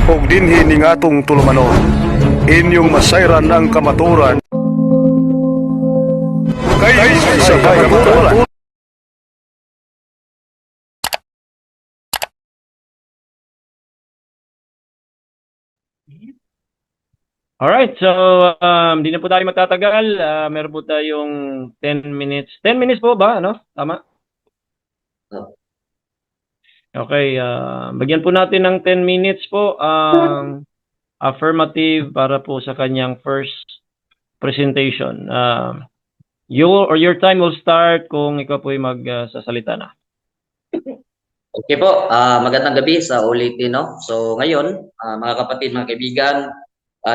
ug dinhi ning atong tulumanon. Inyong masayran ang kamaturan kay sa kamaturan. Alright, so di na po tayo magtatagal. Meron po tayong 10 minutes. 10 minutes po ba? Ano? Tama? Okay, bagyan po natin ng 10 minutes po ang affirmative para po sa kanyang first presentation. Your time will start kung ikaw po ay magsasalita na. Okay po, magandang gabi sa ulitin, no? So ngayon, mga kapatid, mga kaibigan,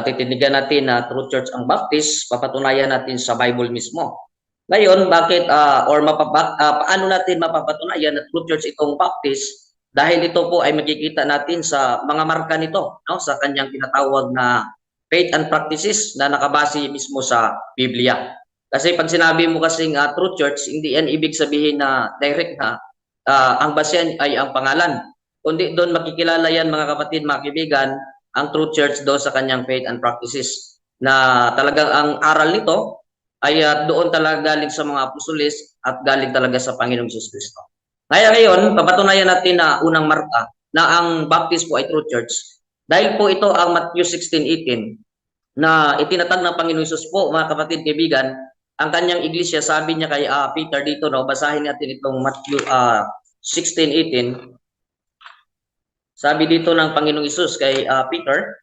titinigan natin na True Church ang Baptist, papatunayan natin sa Bible mismo. Ngayon, bakit paano natin mapapatunayan na True Church itong Baptist? Dahil ito po ay makikita natin sa mga marka nito, no? Sa kanyang tinatawag na faith and practices na nakabase mismo sa Biblia. Kasi pag sinabi mo kasing True Church, hindi yan ibig sabihin na direct na ang basehan ay ang pangalan. Kundi doon makikilala yan, mga kapatid, mga kaibigan, ang True Church doon sa kanyang faith and practices. Na talagang ang aral nito ay doon talaga galing sa mga apostoles at galing talaga sa Panginoong Hesus Kristo. Kaya ngayon, papatunayan natin na unang marka na ang Baptist po ay True Church. Dahil po ito ang Matthew 16:18 na itinatag ng Panginoong Hesus po, mga kapatid, kaibigan, ang kanyang iglesia, sabi niya kay Peter dito, no, basahin natin itong Matthew 16:18. Sabi dito ng Panginoong Hesus kay Peter,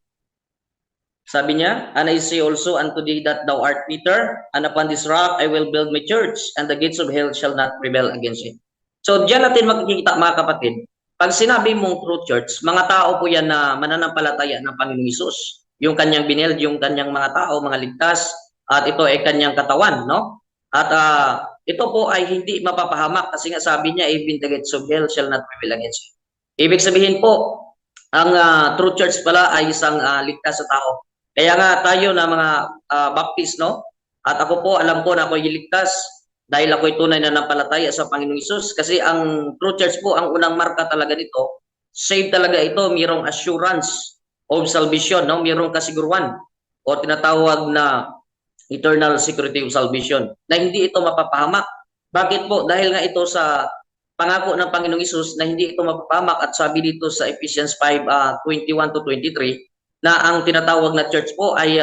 sabi niya, "And I say also unto thee that thou art Peter, and upon this rock I will build my church, and the gates of hell shall not prevail against it." So diyan natin makikita, mga kapatid, pag sinabi mong True Church, mga tao po yan na mananampalataya ng Panginoong Hesus. Yung kanyang binild, yung kanyang mga tao, mga ligtas, at ito ay kanyang katawan, no? At ito po ay hindi mapapahamak kasi nga sabi niya, even the gates of hell shall not prevail against it. Ibig sabihin po, ang True Church pala ay isang ligtas sa tao. Kaya nga tayo na mga Baptist, no? At ako po, alam ko na ako'y ligtas dahil ako'y tunay na nampalataya sa Panginoong Hesus. Kasi ang True Church po, ang unang marka talaga nito, save talaga ito, mayroong assurance of salvation, no? Mayroong kasiguruhan o tinatawag na eternal security of salvation na hindi ito mapapahamak. Bakit po? Dahil nga ito sa pangako ng Panginoong Hesus na hindi ito mapapahamak at sabi dito sa Ephesians 5:21-23 na ang tinatawag na church po ay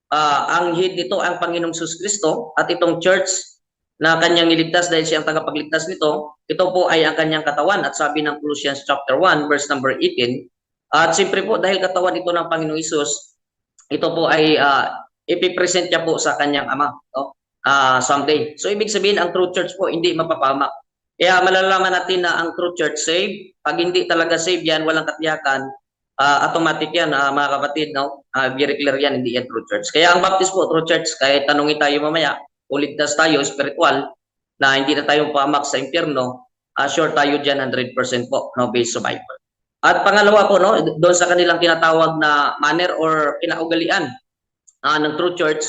ang head nito ang Panginoong Hesus Kristo at itong church na kanyang niligtas dahil siya ang tagapagligtas nito, ito po ay ang kanyang katawan at sabi ng Colossians chapter 1 verse number 18. At siyempre po dahil katawan ito ng Panginoong Hesus, ito po ay ipipresent niya po sa kanyang ama, no? Someday. So ibig sabihin ang True Church po hindi mapapahamak. Kaya malalaman natin na ang True Church saved. Pag hindi talaga saved yan, walang katiyakan, automatic yan, mga kapatid, no? Very clear yan, hindi yan True Church. Kaya ang Baptist po, True Church, kahit tanungin tayo mamaya, uligtas tayo, spiritual, na hindi na tayo pahamak sa impyerno, sure tayo dyan 100% po, no? Based sa Bible. At pangalawa po, no, doon sa kanilang tinatawag na manner or kinaugalian ng True Church,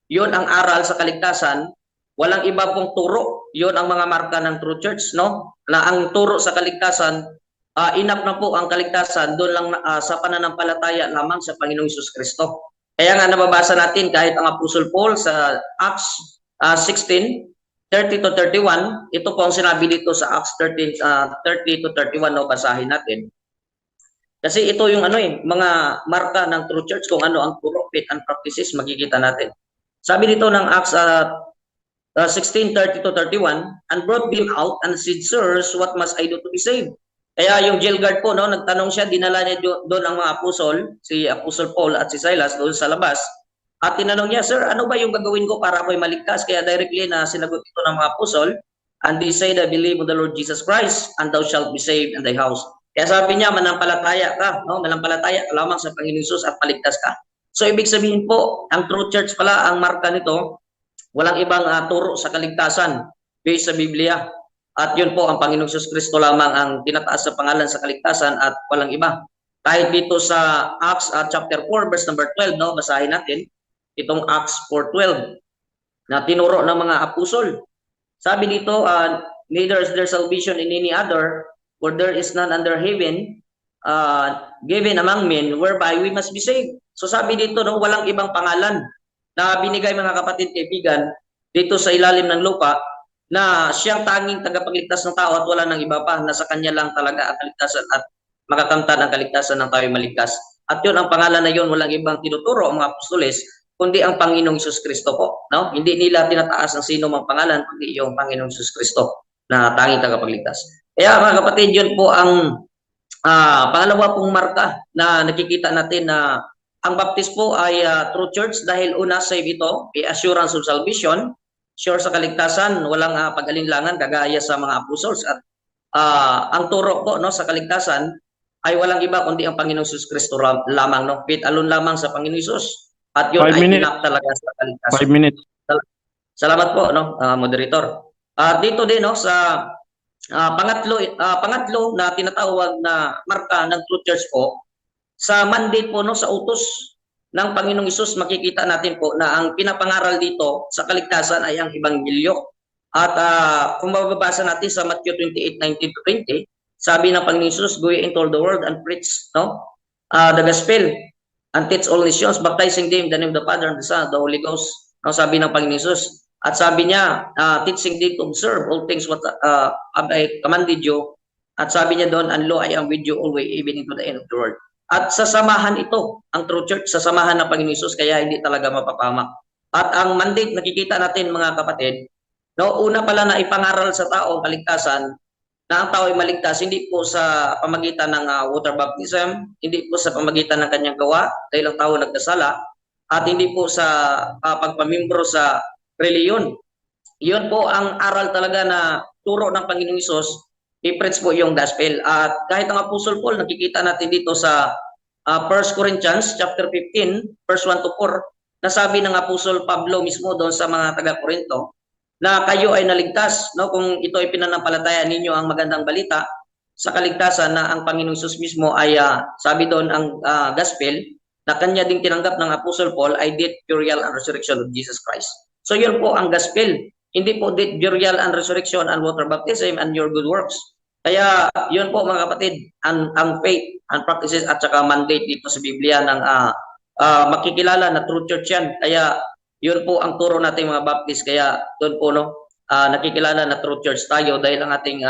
yun ang aral sa kaligtasan, walang iba pong turo, yun ang mga marka ng True Church, no? Na ang turo sa kaligtasan, enough na po ang kaligtasan, doon lang sa pananampalataya lamang sa Panginoong Hesus Kristo. Kaya nga nababasa natin kahit ang Apostle Paul sa Acts 16:30-31, ito po ang sinabi dito sa Acts 30-31, no, basahin natin. Kasi ito yung mga marka ng True Church kung ano ang turo, faith and practices, makikita natin. Sabi dito ng Acts 16:30-31, "And brought them out and said, Sirs, what must I do to be saved?" Kaya yung jail guard po, no, nagtanong siya, dinala niya doon ang mga apostol, si Apostle Paul at si Silas doon sa labas. At tinanong niya, "Sir, ano ba yung gagawin ko para ako'y maligtas?" Kaya directly na sinagot ito ng mga apostol, "And they said, I believe on the Lord Jesus Christ, and thou shalt be saved and thy house." Kaya sabi niya, manampalataya ka, no? Manampalataya ka lamang sa Panginoon Hesus at paligtas ka. So ibig sabihin po, ang True Church pala, ang marka nito, walang ibang turo sa kaligtasan based sa Biblia. At yun po, ang Panginoong Hesus Kristo lamang ang tinataas sa pangalan sa kaligtasan at walang iba. Kahit dito sa Acts chapter 4 verse number 12, no, basahin natin itong Acts 4:12 na tinuro ng mga apostol. Sabi dito, neither is there salvation in any other, for there is none under heaven given among men whereby we must be saved. So sabi dito, no, walang ibang pangalan na binigay mga kapatid kaibigan dito sa ilalim ng lupa na siyang tanging tagapagligtas ng tao at wala nang iba pa, na sa kanya lang talaga ang kaligtasan at makakamtan ang kaligtasan ng tao'y maligtas. At yun, ang pangalan na yun, walang ibang tinuturo ang mga apostoles, kundi ang Panginoong Hesus Kristo po. No? Hindi nila tinataas ang sino mang pangalan, kundi yung Panginoong Hesus Kristo na tanging tagapagligtas. Kaya mga kapatid, yun po ang pangalawa pong marka na nakikita natin na ang baptist po ay true church dahil una, save ito, assurance of salvation, sure sa kaligtasan, walang pag-alinlangan kagaya sa mga apostles. At ang turo po, no, sa kaligtasan ay walang iba kundi ang Panginoong Hesus Kristo lamang, no? Faith alone lamang sa Panginoong Hesus. At yun 5 ay minutes. enough talaga sa kaligtasan. 5 minutes. Salamat po, no, moderator. Dito din, no, sa pangatlo na tinatawag na marka ng true church po, sa mandate po, no, sa utos ng Panginoong Hesus, makikita natin po na ang pinapangaral dito sa kaligtasan ay ang ebanghelyo. At kung mababasa natin sa Matthew 28:19-20, sabi ng Panginoong Hesus, "Go ye into all the world and preach, no, the gospel and teach all nations, baptizing them in the name of the Father and the Son and the Holy Ghost." No, sabi ng Panginoong Hesus. At sabi niya, teaching them to observe all things what I commanded you. At sabi niya doon, "And lo, I am with you always, even into the end of the world." At sasamahan ito, ang true church, sasamahan ng Panginoon Hesus, kaya hindi talaga mapapahamak. At ang mandate, nakikita natin mga kapatid, no, una pala na ipangaral sa tao ang kaligtasan, na ang tao ay maligtas, hindi po sa pamagitan ng water baptism, hindi po sa pamagitan ng kanyang gawa, dahil ang tao nagkasala, at hindi po sa pagpamimbro sa reliyon. Yun po ang aral talaga na turo ng Panginoong Hesus, i-preach po yung gospel. At kahit ang Apostle Paul, nakikita natin dito sa 1 Corinthians chapter 15, verse 1-4, nasabi ng Apostle Pablo mismo doon sa mga taga-Korinto, na kayo ay naligtas, no, kung ito ay pinanampalataya ninyo ang magandang balita sa kaligtasan, na ang Panginoong Hesus mismo ay sabi doon ang gospel na kanya ding tinanggap ng Apostle Paul ay death, burial, and resurrection of Jesus Christ. So yun po ang gospel, hindi po death, burial, and resurrection, and water baptism, and your good works. Kaya yun po mga kapatid, ang faith and practices at saka mandate dito sa Biblia ng makikilala na true church yan. Kaya yun po ang turo natin mga Baptist. Kaya doon po, no, nakikilala na true church tayo dahil ang ating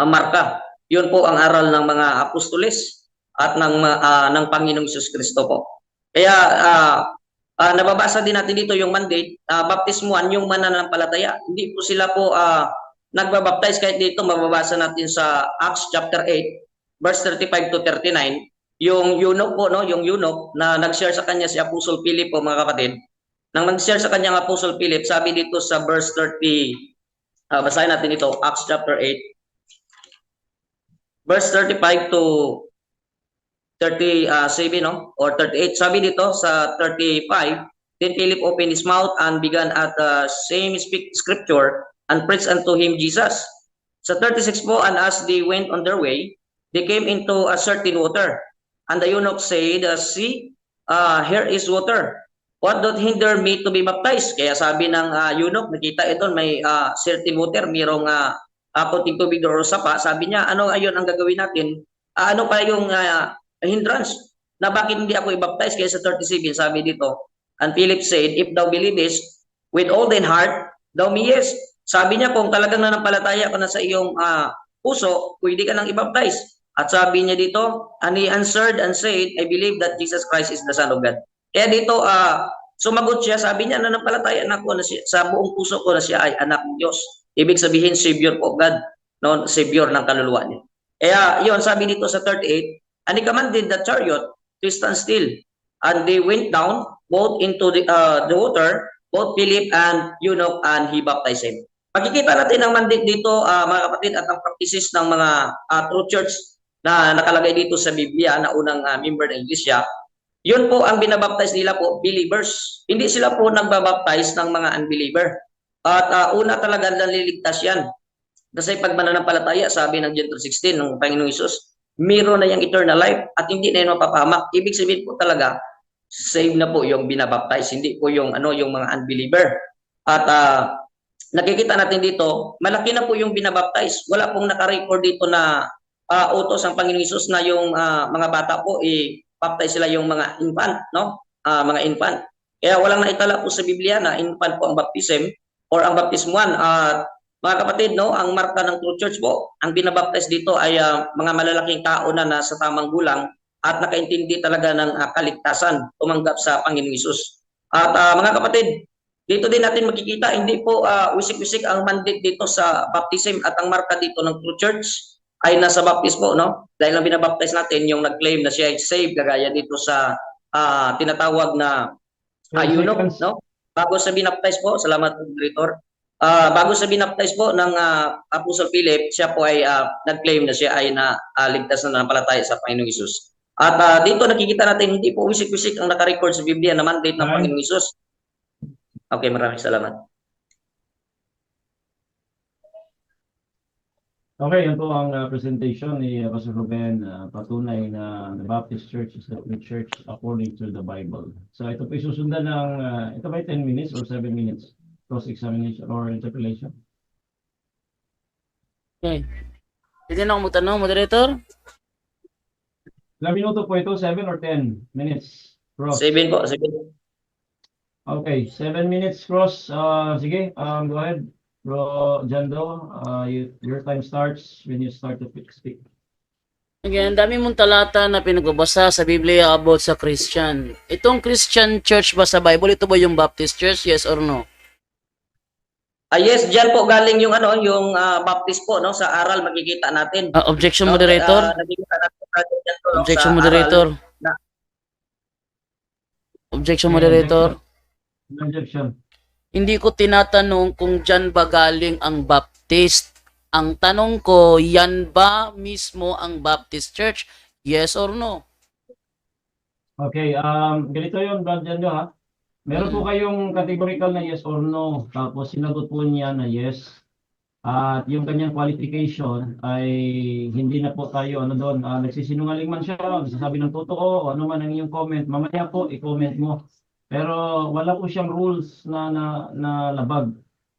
marka. Yun po ang aral ng mga apostoles at ng Panginoong Hesus Kristo po. Kaya nababasa din natin dito yung mandate, baptismuhan yung mananampalataya. Hindi po sila po nagbabaptize, kahit dito mababasa natin sa Acts chapter 8 verse 35-39, yung eunuch po, no, yung eunuch na nag-share sa kanya si Apostle Philip po mga kapatid. Nang nag-share sa kanya ang Apostle Philip, sabi dito sa verse 30, basahin natin ito, Acts chapter 8 verse 35-37, no, or 38. Sabi dito sa 35, "Then Philip opened his mouth and began at the same speak scripture and preached unto him Jesus." Sa 36 po, "And as they went on their way, they came into a certain water. And the eunuch said, See, here is water. What doth hinder me to be baptized?" Kaya sabi ng eunuch, nakita ito, may certain water, mayroong kunting tubig doon sa pa. Sabi niya, ano ayon ang gagawin natin? Ano pa yung hindrance na bakit hindi ako i-baptize? Kaya sa 37, sabi dito, "And Philip said, If thou believest with all thine heart, thou mayest." Sabi niya, kung talagang nanampalataya ka na sa iyong puso, pwede ka nang i-baptize. At sabi niya dito, "And he answered and said, I believe that Jesus Christ is the Son of God." Kaya dito, sumagot siya, sabi niya, nanampalataya na ako na sa buong puso ko na siya ay anak ng Diyos. Ibig sabihin, Savior of God, no? Savior ng kaluluwa niya. Kaya yun, sabi dito sa 38, "And he commanded the chariot to stand still. And they went down both into the water, both Philip and eunuch, and he baptized him." Makikita natin ang mandate dito, mga kapatid, at ang practices ng mga true church na nakalagay dito sa Biblia na unang member ng Iglesia. Yun po ang binabaptize nila po, believers. Hindi sila po nagbabaptize ng mga unbeliever. At una talaga naliligtas yan. Kasi pag mananampalataya, sabi ng John 3:16 ng Panginoong Hesus, meron na yung eternal life at hindi na yun mapapahamak. Ibig sabihin po talaga, save na po yung binabaptize, hindi po yung yung mga unbeliever. At nakikita natin dito, malaki na po yung binabaptize. Wala pong naka-record dito na utos ang Panginoong Hesus na yung mga bata po i-baptize sila yung mga infant, no? Mga infant. Kaya walang naitala po sa Biblia na infant po ang baptism or ang baptismuan. At mga kapatid, no, ang marka ng True Church po, ang binabaptize dito ay mga malalaking tao na nasa tamang gulang at nakaintindi talaga ng kaligtasan, tumanggap sa Panginoong Hesus. At mga kapatid, dito din natin makikita, hindi po wisik-wisik ang mandate dito sa baptism at ang marka dito ng True Church ay nasa baptismo, no? Dahil ang binabaptize natin yung nag-claim na siya ay saved, kagaya dito sa tinatawag na eunuch, no? Bago sa binaptize po, salamat po, Director. Bago sa binaptize po ng Apostle Philip, siya po ay nag-claim na siya ay ligtas na nanampalataya sa Panginoong Hesus. At dito nakikita natin, hindi po wisik-wisik ang naka-record sa Biblia na mandate ng Panginoong Hesus. Okay, maraming salamat. Okay, yan po ang presentation ni Pastor Ruben. Patunay na the Baptist Church is the true church according to the Bible. So ito po isusundan ng, ito ba 10 minutes or 7 minutes? Cross-examination or interpellation? Okay. Pwede na ako magtanong, moderator? Ilang minuto po ito? 7 or 10 minutes? Cross. 7 po, 7. Okay, 7 minutes cross. Sige, go ahead. Bro Jando, your time starts when you start to speak. Again, dami mong talata na pinagbabasa sa Biblia about sa Christian. Itong Christian church ba sa Bible, ito ba yung Baptist church? Yes or no? Yes, diyan po galing yung yung Baptist po, no, sa aral makikita natin. Objection, No, moderator? nakikita natin dyan po, no, Objection, sa moderator. aral na- Objection, moderator. Objection. Hindi ko tinatanong kung dyan ba galing ang Baptist. Ang tanong ko, yan ba mismo ang Baptist church? Yes or no? Okay, ganito yun, Brad Jando, ha? Meron po kayong categorical na yes or no. Tapos sinagot po niya na yes. At yung kanyang qualification ay hindi na po tayo doon. Nagsisinungaling man siya, nagsasabi ng totoo, o ano man ang iyong comment. Mamaya po, i-comment mo. Pero wala po siyang rules na labag.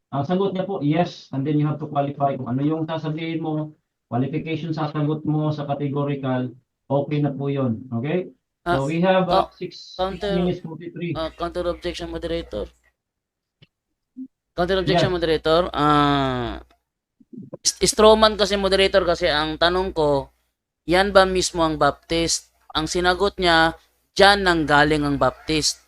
Ang sagot niya po, yes. And then you have to qualify kung ano yung sasabihin mo, qualification sa sagot mo sa categorical, okay na po yun. Okay? So we have 6 minutes 43. Counter objection, moderator. Counter objection, moderator. Strawman kasi, moderator, kasi ang tanong ko, yan ba mismo ang Baptist? Ang sinagot niya, dyan nang galing ang Baptist.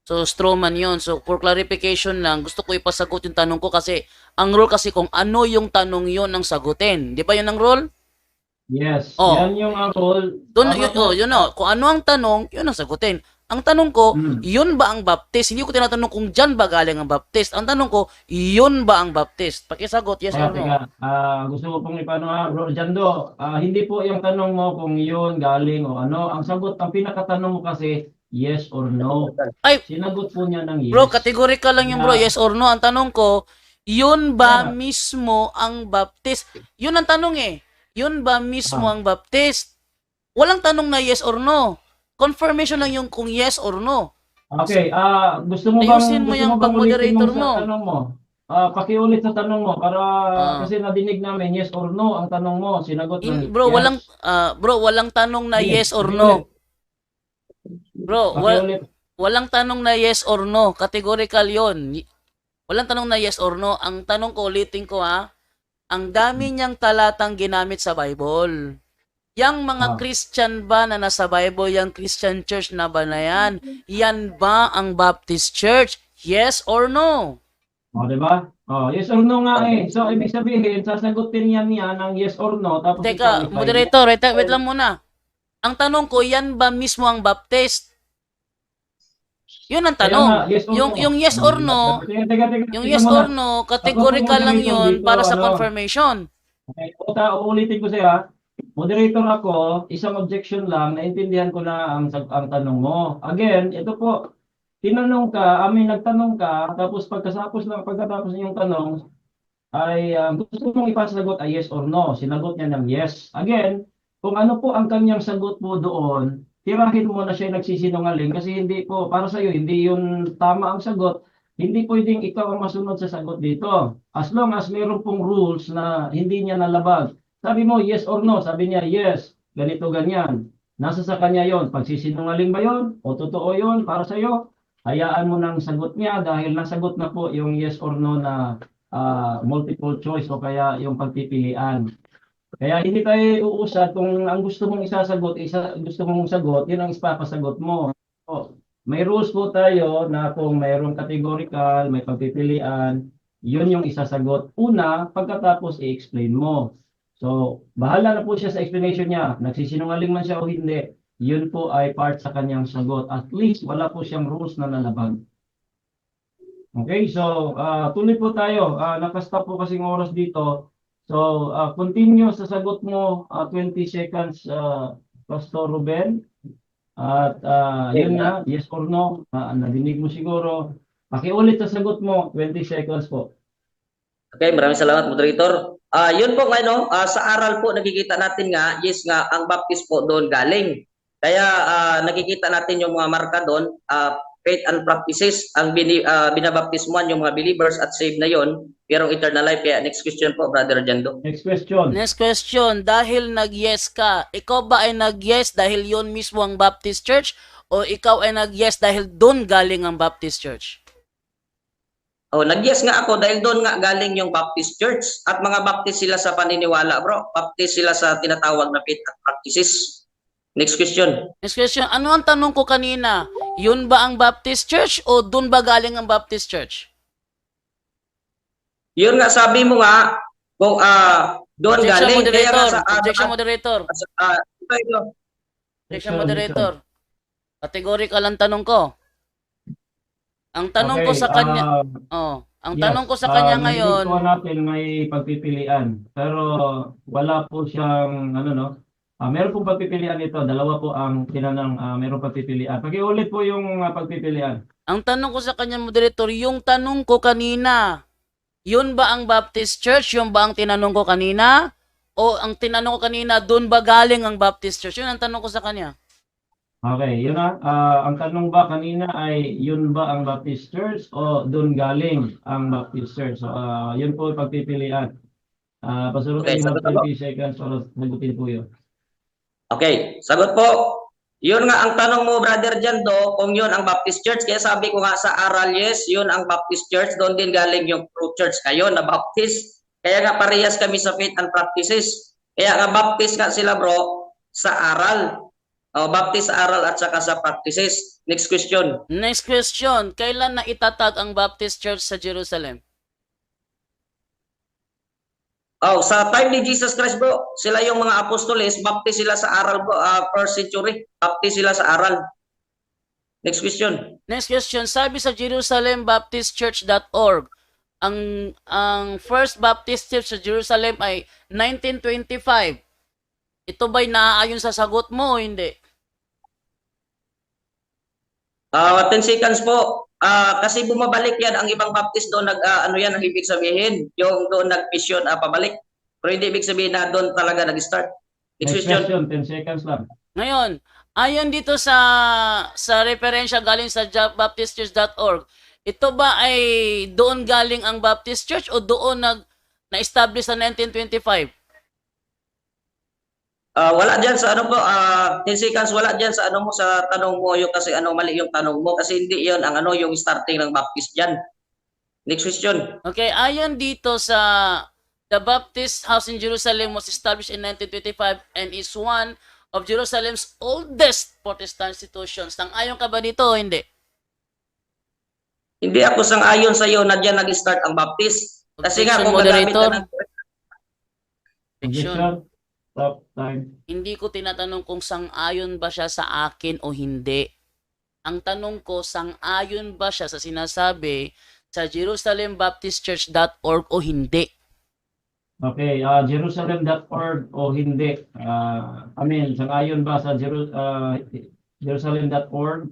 So, strawman yon. So, for clarification lang, gusto ko ipasagot yung tanong ko kasi ang rule kasi kung ano yung tanong yon ang sagutin. Di ba yun ang rule? Yes, Oh. yan yung role. Doon, yun o. Kung ano ang tanong, yun ang sagutin. Ang tanong ko, yun ba ang Baptist? Hindi ko tinatanong kung dyan ba galing ang Baptist. Ang tanong ko, yun ba ang Baptist? Pakisagot, yes or no? Gusto ko pong ipano, Bro Jando, hindi po yung tanong mo kung yun galing o ano. Ang sagot, ang pinakatanong mo kasi, yes or no. Ay, Sinagot po niya ng yes. bro, categorical lang yung bro, yes or no. Ang tanong ko, yun ba mismo ang Baptist? Yun ang tanong eh. Yun ba mismo ang Baptist? Walang tanong na yes or no. Confirmation lang yung kung yes or no. Okay, gusto mo bang Ayusin mo yung ulitin pag-moderator sa mo. tanong mo? Pakiulit sa tanong mo para kasi nadinig namin yes or no ang tanong mo. Sinagot ng Bro, yes. walang tanong na yes or no. Bro, Pakiulit. walang tanong na yes or no. Categorical yon. Walang tanong na yes or no. Ang tanong ko, ulitin ko ha, ang dami niyang talatang ginamit sa Bible. Yang mga Christian ba na nasa Bible, yung Christian church na ba na yan? Yan ba ang Baptist church? Yes or no? O, diba? Yes or no nga eh. So, ibig sabihin, sasagutin niya ng yes or no. Tapos Teka, moderator, wait lang muna. Ang tanong ko, yan ba mismo ang Baptist? Yun ang tanong. Yes or no. Yung yes or no, yung yes or no, categorical lang yun para sa confirmation. Okay, uulitin ko sa'yo. Moderator ako, isang objection lang, naintindihan ko na ang tanong mo. Again, ito po, tinanong ka, nagtanong ka, tapos pagkatapos ng tanong, ay gusto mong ipasagot ay yes or no. Sinagot niya ng yes. Again, kung ano po ang kanyang sagot mo doon, tirahin mo na siya nagsisinungaling kasi hindi po, para sa iyo, hindi yun tama ang sagot. Hindi pwedeng ikaw ang masunod sa sagot dito. As long as meron pong rules na hindi niya nalabag. Sabi mo, yes or no. Sabi niya, yes. Ganito, ganyan. Nasa sa kanya yon. Pagsisinungaling ba yon? O totoo yon para sa iyo? Hayaan mo ng sagot niya dahil nasagot na po yung yes or no na multiple choice o kaya yung pagpipilian. Kaya hindi tayo uusad kung ang gusto mong isasagot, gusto mong sagot, yun ang ipapasagot mo. O, may rules po tayo na kung mayroong categorical, may pagpipilian, yun yung isasagot. Una, pagkatapos i-explain mo. So, bahala na po siya sa explanation niya. Nagsisinungaling man siya o hindi, yun po ay part sa kanyang sagot. At least, wala po siyang rules na nalabag. Okay, so tuloy po tayo. Nakastop po kasing oras dito. So, continue sa sagot mo, 20 seconds, Pastor Ruben. At yun na, yes or no, nadinig mo siguro. Pakiulit sa sagot mo, 20 seconds po. Okay, maraming salamat, moderator. Yun po ngayon, sa aral po nakikita natin nga, yes nga, ang baptist po doon galing. Kaya nakikita natin yung mga marka doon, faith and practices, ang binabaptismuan yung mga believers at saved na yon, pero eternal life. Kaya next question po, Brother Jando. Next question. Next question, dahil nag-yes ka, ikaw ba ay nag-yes dahil yon mismo ang Baptist Church o ikaw ay nag-yes dahil doon galing ang Baptist Church? Oh, nag-yes nga ako dahil doon nga galing yung Baptist Church at mga Baptist sila sa paniniwala, bro. Baptist sila sa tinatawag na faith and practices. Next question. Next question, ano ang tanong ko kanina? Yun ba ang Baptist Church o doon ba galing ang Baptist Church? Yun nga sabi mo nga kung doon galing kaya nga sa Objection moderator. ito. Objection moderator. Categorical ang tanong ko. Ang tanong ko sa kanya, ang tanong ko sa kanya ngayon, Nandito natin may pagpipilian. Pero wala po siyang meron pong pagpipilian dito. Dalawa po ang tinanong, meron pagpipilian. Pakiulit po yung pagpipilian. ang tanong ko sa kanya moderator, yung tanong ko kanina, yun ba ang Baptist Church? Yun ba ang tinanong ko kanina? O ang tinanong ko kanina, doon ba galing ang Baptist Church? Yun ang tanong ko sa kanya. Okay, yun na. Ang tanong ba kanina ay yun ba ang Baptist Church o doon galing ang Baptist Church? So, yun po yung pagpipilian. Pasurutin Okay, mo sagot ako. 20 seconds para sagutin po yun. Okay, sagot po. Yun nga ang tanong mo, Brother Jando, kung yun ang Baptist Church. Kaya sabi ko nga sa aral, yes, yun ang Baptist Church. Doon din galing yung True Church kayo na Baptist. Kaya nga parehas kami sa faith and practices. Kaya nga Baptist nga sila, bro, sa aral. Baptist sa aral at saka sa practices. Next question. Next question, kailan na itatag ang Baptist Church sa Jerusalem? Sa time ni Jesus Christ, bro, sila yung mga apostoles, baptist sila sa aral, bro, first century. Baptist sila sa aral. Next question. Next question, sabi sa jerusalembaptistchurch.org, ang First Baptist Church sa Jerusalem ay 1925. Ito ba'y naaayon sa sagot mo o hindi? 10 seconds po. Kasi bumabalik yan ang ibang baptist doon ano yan ang ibig sabihin, yung doon nag-mission pabalik. Pero hindi ibig sabihin na doon talaga nag-start. Next question. 10 seconds lang. Ngayon, ayon dito sa referensya galing sa baptistchurch.org, ito ba ay doon galing ang Baptist Church o doon na-establish sa 1925? Wala diyan sa ano po, 10 seconds, wala diyan sa ano mo sa tanong mo yung kasi mali yung tanong mo kasi hindi 'yon ang yung starting ng Baptist diyan. Next question. Okay, ayon dito sa the Baptist House in Jerusalem was established in 1925 and is one of Jerusalem's oldest Protestant institutions. Sang-ayon ka ba dito o hindi? Hindi ako sang-ayon sa iyo na diyan nag-start ang Baptist. Kasi nga kung gagamit ka ng Objection. Stop time. Hindi ko tinatanong kung sang-ayon ba siya sa akin o hindi. Ang tanong ko, sang-ayon ba siya sa sinasabi sa jerusalembaptistchurch.org o hindi? Okay, jerusalem.org o hindi. Sang-ayon ba sa jerusalem.org?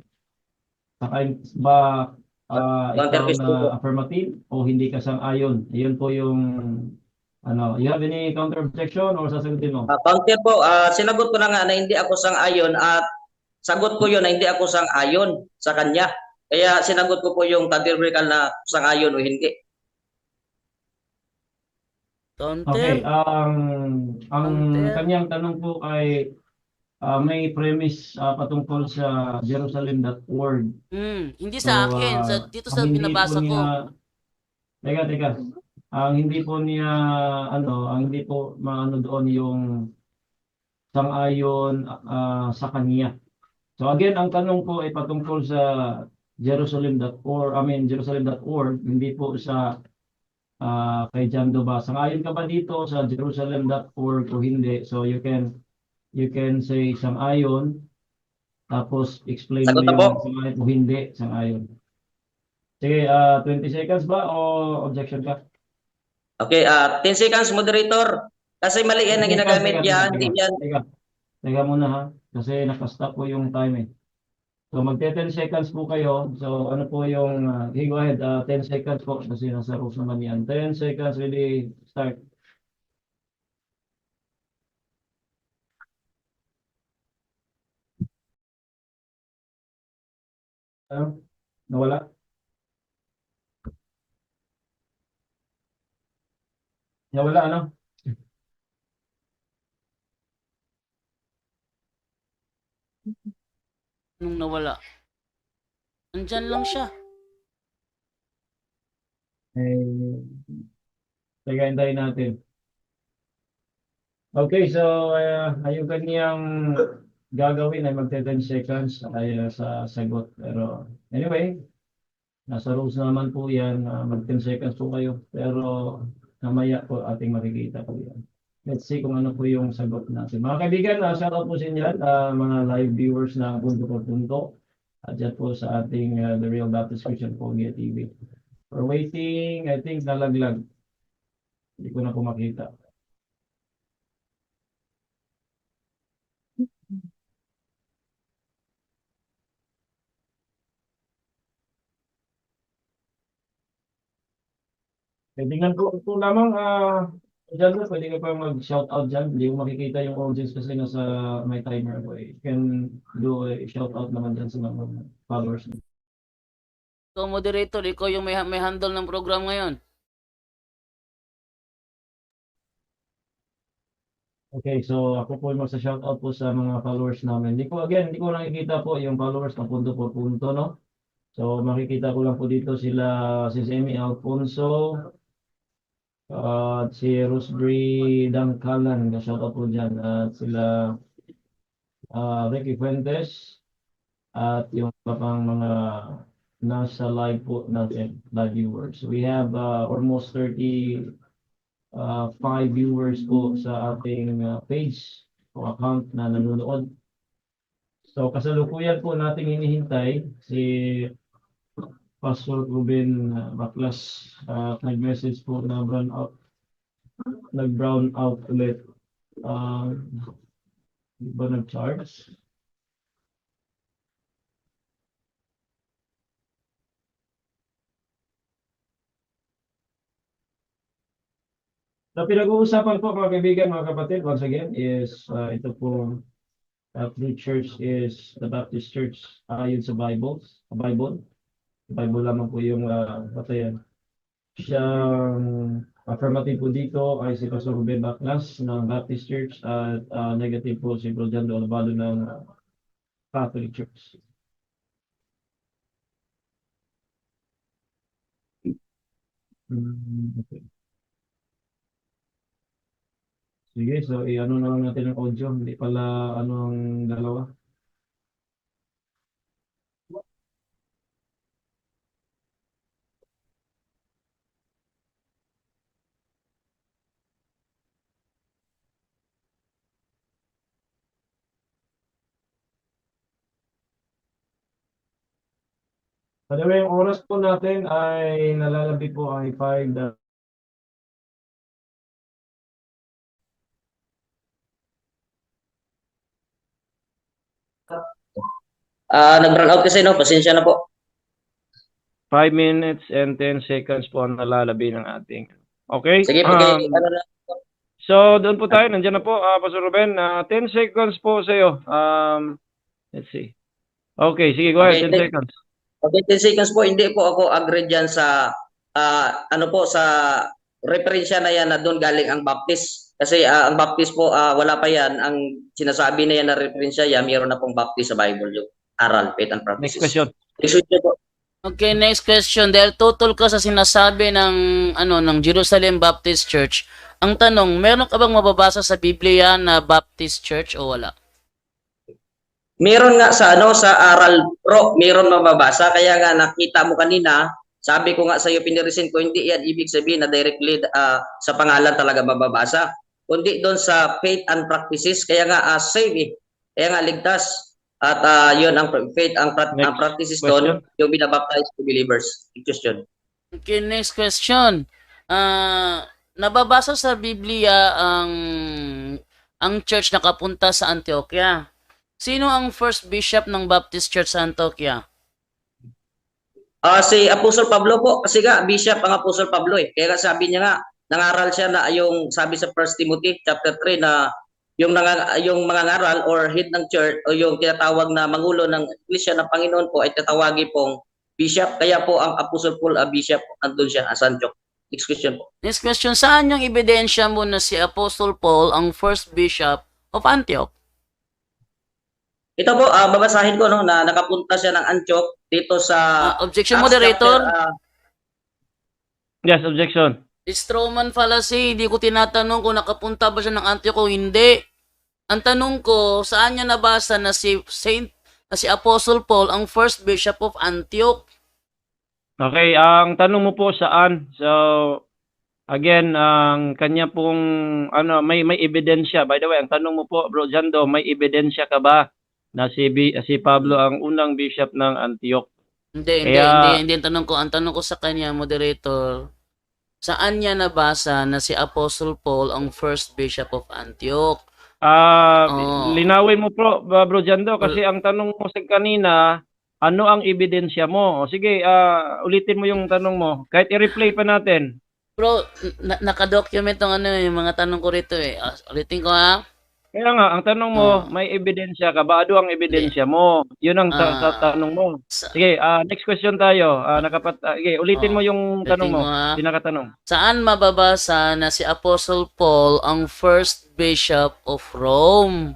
Saka ba ikaw na affirmative o hindi ka sang-ayon? Ayun po yung you have any counter objection or sasagutin mo? Counter po, sinagot ko na nga na hindi ako sang-ayon at sagot ko yun na hindi ako sang-ayon sa kanya. Kaya sinagot ko po yung categorical na sang-ayon o hindi. Okay, Counter. ang Counter. kanyang tanong po ay may premise patungkol sa Jerusalem.org. Hindi So, sa akin, dito ang sa hindi po binabasa ko. niya, teka, ang hindi po niya, ang hindi po maano doon yung sang-ayon sa kanya. So again, ang tanong po ay patungkol sa Jerusalem.org, hindi po sa kay John Doba. Sang-ayon ka ba dito sa Jerusalem.org o hindi? So you can say sang-ayon, tapos explain mo Sagot na po. yung sang-ayon o hindi sang-ayon. Sige, 20 seconds ba o objection ka? Okay, 10 seconds, moderator. Kasi mali yan ang 10 seconds, ginagamit yan. Hindi yan. Teka muna ha, kasi nakastop po yung time eh. So magte 10 seconds po kayo. So ano po yung, go ahead, 10 seconds po kasi nasa rules naman yan. 10 seconds, ready, start. Ano? Nawala? Nawala ano? Nung nawala. Nandyan lang siya. Eh, teka, hintayin natin. Okay, so yung kanyang gagawin ay magte 10 seconds ay sa sagot. Pero anyway, nasa rules naman po yan, mag 10 seconds po kayo. Pero mamaya po ating makikita po yan. Let's see kung ano po yung sagot natin. Mga kaibigan, shout out po sa inyo lahat, mga live viewers na punto por punto. Dyan po sa ating The Real Baptist Christian Pogia TV. For waiting, I think nalaglag. Hindi ko na po makita. Tingnan ko lamang, dyan po, pwede ka pa mag-shout out dyan. Hindi ko makikita yung audience kasi nasa my timer ko eh. You can do a shout out naman dyan sa mga followers. Ikaw, moderator, ikaw yung may handle ng program ngayon. Okay, so ako po yung magsa-shout out po sa mga followers namin. Hindi ko nakikita po yung followers ng punto por punto, no? So makikita ko lang po dito sila, si Emmy Alfonso, at si Rosemary Dangkalan, shout out po dyan. At sila Ricky Fuentes, at yung iba pang mga nasa live po natin, live viewers. We have almost 35 viewers po sa ating page o account na nanonood. So kasalukuyan po nating hinihintay si Pastor Ruben Baklas, nag-message po na nag-brown out ulit. Di ba nag-charge? So pinag-uusapan po mga kaibigan, mga kapatid, once again, is ito po, True Church is the Baptist Church ayon sa Bible. Bible lamang po yung batayan. Siyang affirmative po dito ay si Pastor Ruben Baklas ng Baptist Church at negative po si Bro John Dolabalo ng Catholic Church. Okay. Sige, so i-ano na lang natin ang audio, hindi pala ano ang dalawa. Anyway, yung oras po natin ay nalalabi po ay 5. Nag-run out kasi, no? Pasensya na po. 5 minutes and 10 seconds po ang nalalabi ng ating. Okay? Sige, ano na. So, doon po tayo. Nandiyan na po, Pastor Ruben. 10 seconds po sa iyo. Let's see. Okay, sige, go ahead. 10 seconds. Okay, 10 seconds po. Hindi po ako agree dyan sa, sa referensya na yan na doon galing ang baptist. Kasi ang baptist po, wala pa yan. Ang sinasabi na yan na referensya yan, mayroon na pong baptist sa Bible, yung aral, faith and Next practices. question. Next question po. Okay, next question. Dahil tutol ka sa sinasabi ng Jerusalem Baptist Church, ang tanong, meron ka bang mababasa sa Biblia na Baptist Church o wala? Meron nga sa sa aral pro, meron mababasa. Kaya nga nakita mo kanina, sabi ko nga sa iyo, pinirisin ko, hindi yan ibig sabihin na directly sa pangalan talaga mababasa. Kundi doon sa faith and practices. Kaya nga save eh. Kaya nga ligtas. At yun ang faith, ang Next practices question. doon, yung binabaptize to believers. Question. Okay, next question. Nababasa sa Biblia ang church nakapunta sa Antioquia. Sino ang first bishop ng Baptist Church sa Antioquia? Si Apostle Pablo po, kasi nga bishop ang Apostle Pablo eh. Kaya nga sabi niya nga, nangaral siya na yung sabi sa 1 Timothy chapter 3 na yung mga ngaral or head ng church o yung tinatawag na mangulo ng iglesia ng Panginoon po ay tatawagi pong bishop. Kaya po ang Apostle Paul bishop, andun siya sa Antioch. Next question po. Next question, saan yung ebidensya mo na si Apostle Paul ang first bishop of Antioch? Ito po, babasahin ko no, na nakapunta siya ng Antioch dito sa Objection, Acts moderator. chapter, Yes, objection. Strawman fallacy, hindi ko tinatanong kung nakapunta ba siya ng Antioch o hindi. Ang tanong ko, saan niya nabasa na si Apostle Paul ang first bishop of Antioch? Okay, ang tanong mo po saan? So, again, ang kanya pong may ebidensya. By the way, ang tanong mo po, Bro Jando, may ebidensya ka ba na si Pablo ang unang bishop ng Antioch? Hindi ang tanong ko. Ang tanong ko sa kanya, moderator, saan niya nabasa na si Apostle Paul ang first bishop of Antioch? Linawin mo Bro Jando, kasi ang tanong mo sa kanina, ano ang ebidensya mo? O sige, ulitin mo yung tanong mo. Kahit i-replay pa natin. Bro, naka-document yung mga tanong ko rito eh. Ulitin ko ha. Kaya nga, ang tanong mo, may ebidensya ka ba? Ano ang ebidensya mo? Yun ang tanong mo. Sige, next question tayo. Sige, ulitin mo yung tanong mo. Pinakatanong. Saan mababasa na si Apostle Paul ang first bishop of Rome?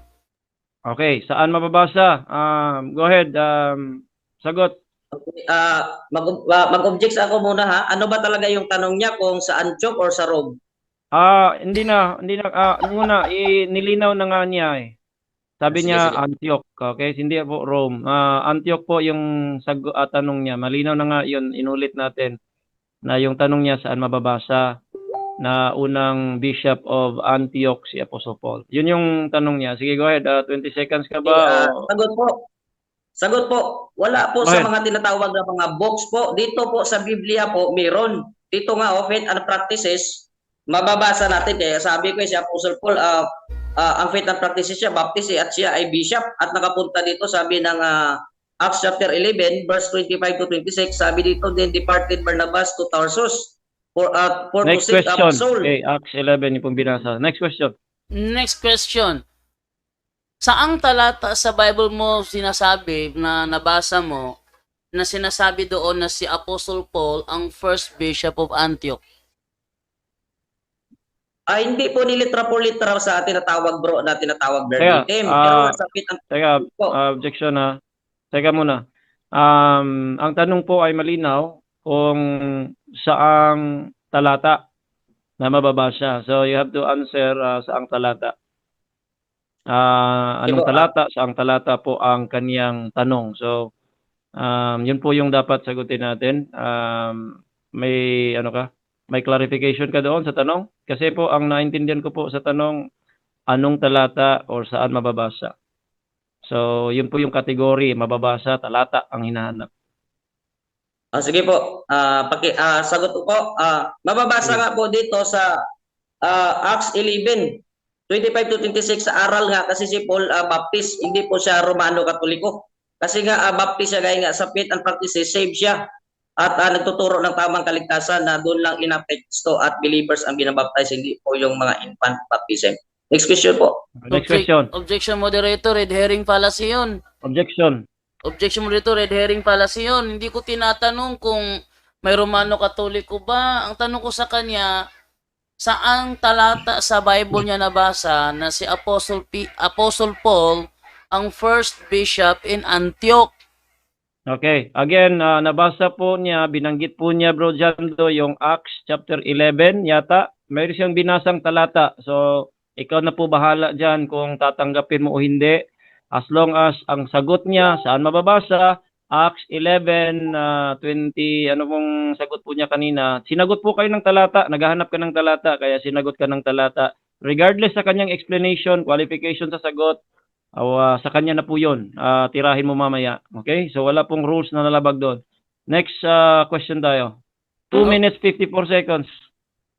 Okay, saan mababasa? Go ahead. Sagot. Okay, mag-object ako muna ha. Ano ba talaga yung tanong niya kung sa Antioch or sa Rome? Hindi na, muna, nilinaw na nga niya eh. Sabi Sige, niya sige. Antioch, okay? Hindi po Rome. Antioch po yung tanong niya. Malinaw na nga yun, inulit natin na yung tanong niya saan mababasa na unang bishop of Antioch si Apostle Paul. Yun yung tanong niya. Sige, go ahead. 20 seconds ka ba? Sagot po. Wala po Go sa ahead. mga tinatawag na mga books po. Dito po sa Biblia po, meron. Dito nga, faith and practices, mababasa natin. Kaya sabi ko si Apostle Paul, ang faith and practices siya, baptist at siya ay bishop. At nakapunta dito, sabi ng Acts chapter 11, verse 25 to 26, sabi dito, then departed Barnabas to Tarsus for to Next seek question. Saul. Okay, Acts 11 yung pong binasa. Next question. Next question. Saang talata sa Bible mo sinasabi na nabasa mo na sinasabi doon na si Apostle Paul ang first bishop of Antioch? Hindi po nilitra po litra sa tinatawag verbatim. Pero nasa faith and Teka, po. objection na. Teka muna. Ang tanong po ay malinaw kung saang talata na mababasa. So you have to answer saang talata. Anong talata? Saang talata po ang kaniyang tanong. So yun po yung dapat sagutin natin. May may clarification ka doon sa tanong? Kasi po ang naintindihan ko po sa tanong, anong talata or saan mababasa? So, yun po yung kategory, mababasa, talata ang hinahanap. Sige po. Sagot ko po. Mababasa nga po dito sa Acts 11, 25 to 26 sa aral nga kasi si Paul Baptist, hindi po siya Romano Katoliko. Kasi nga Baptist siya, gaya nga sa faith and practices, save siya. At nagtuturo ng tamang kaligtasan na doon lang inapekto at believers ang binabaptize, hindi po yung mga infant baptism. Next question po. Next question. Objection, moderator. Red herring fallacy yun. Objection. Objection, moderator. Red herring fallacy yun. Hindi ko tinatanong kung may Romano Katoliko ba. Ang tanong ko sa kanya, saang talata sa Bible niya nabasa na si Apostle Paul ang first bishop in Antioch? Okay. Again, nabasa po niya, binanggit po niya, Bro Jando, yung Acts chapter 11 yata. Mayroon siyang binasang talata. So, ikaw na po bahala dyan kung tatanggapin mo o hindi. As long as ang sagot niya, saan mababasa? Acts 11, 20, ano pong sagot po niya kanina? Sinagot po kayo ng talata, naghahanap ka ng talata, kaya sinagot ka ng talata. Regardless sa kanyang explanation, qualification sa sagot, sa kanya na po yun. Tirahin mo mamaya. Okay? So wala pong rules na nalabag doon. Next question tayo. 2 minutes 54 seconds.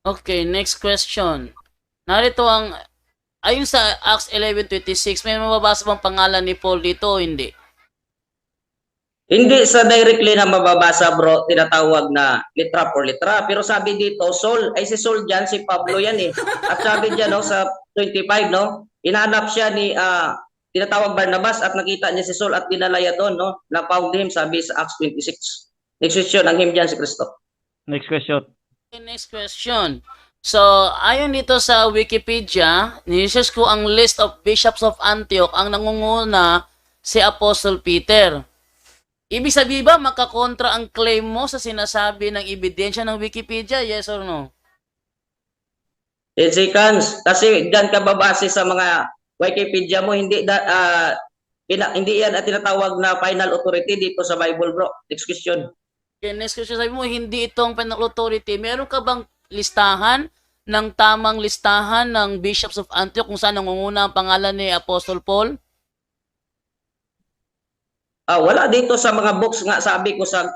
Okay, next question. Narito ang, ayon sa Acts 11:26, may mababasa bang pangalan ni Paul dito o hindi? Hindi sa directly na mababasa bro, tinatawag na litra por litra. Pero sabi dito, Saul, ay si Saul dyan, si Pablo yan eh. At sabi dyan no, sa 25, no, inanap siya ni tinatawag Barnabas at nakita niya si Saul at dinalaya doon, no, na found him, sabi sa Acts 26. Next question, ang him dyan si Kristo. Next question. Okay, next question. So, ayon dito sa Wikipedia, ni-search ko ang list of bishops of Antioch, ang nangunguna si Apostle Peter. Ibig sabihin ba makakontra ang claim mo sa sinasabi ng ebidensya ng Wikipedia? Yes or no? 10 seconds. Kasi dyan ka babase sa mga Wikipedia mo, hindi hindi yan at tinatawag na final authority dito sa Bible, bro. Next question. Okay, next question. Sabi mo, hindi itong final authority. Meron ka bang listahan ng tamang listahan ng bishops of Antioch kung saan nangunguna ang pangalan ni Apostle Paul? Wala dito sa mga books nga sabi ko sa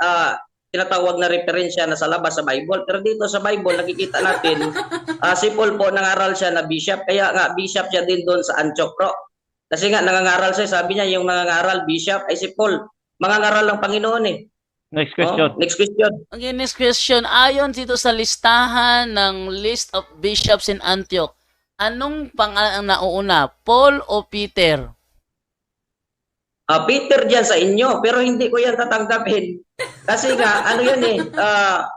tinatawag na referensya na sa labas sa Bible. Pero dito sa Bible nakikita natin si Paul po nangaral siya na bishop. Kaya nga bishop siya din doon sa Antioch, bro. Kasi nga nangangaral siya, sabi niya yung nangangaral bishop ay si Paul. Mangangaral ng Panginoon eh. Next question. Next question. Okay, next question. Ayon dito sa listahan ng list of bishops in Antioch, anong pangalan ang nauuna? Paul o Peter? Peter dyan sa inyo, pero hindi ko yan tatanggapin. Kasi nga, ano yan eh,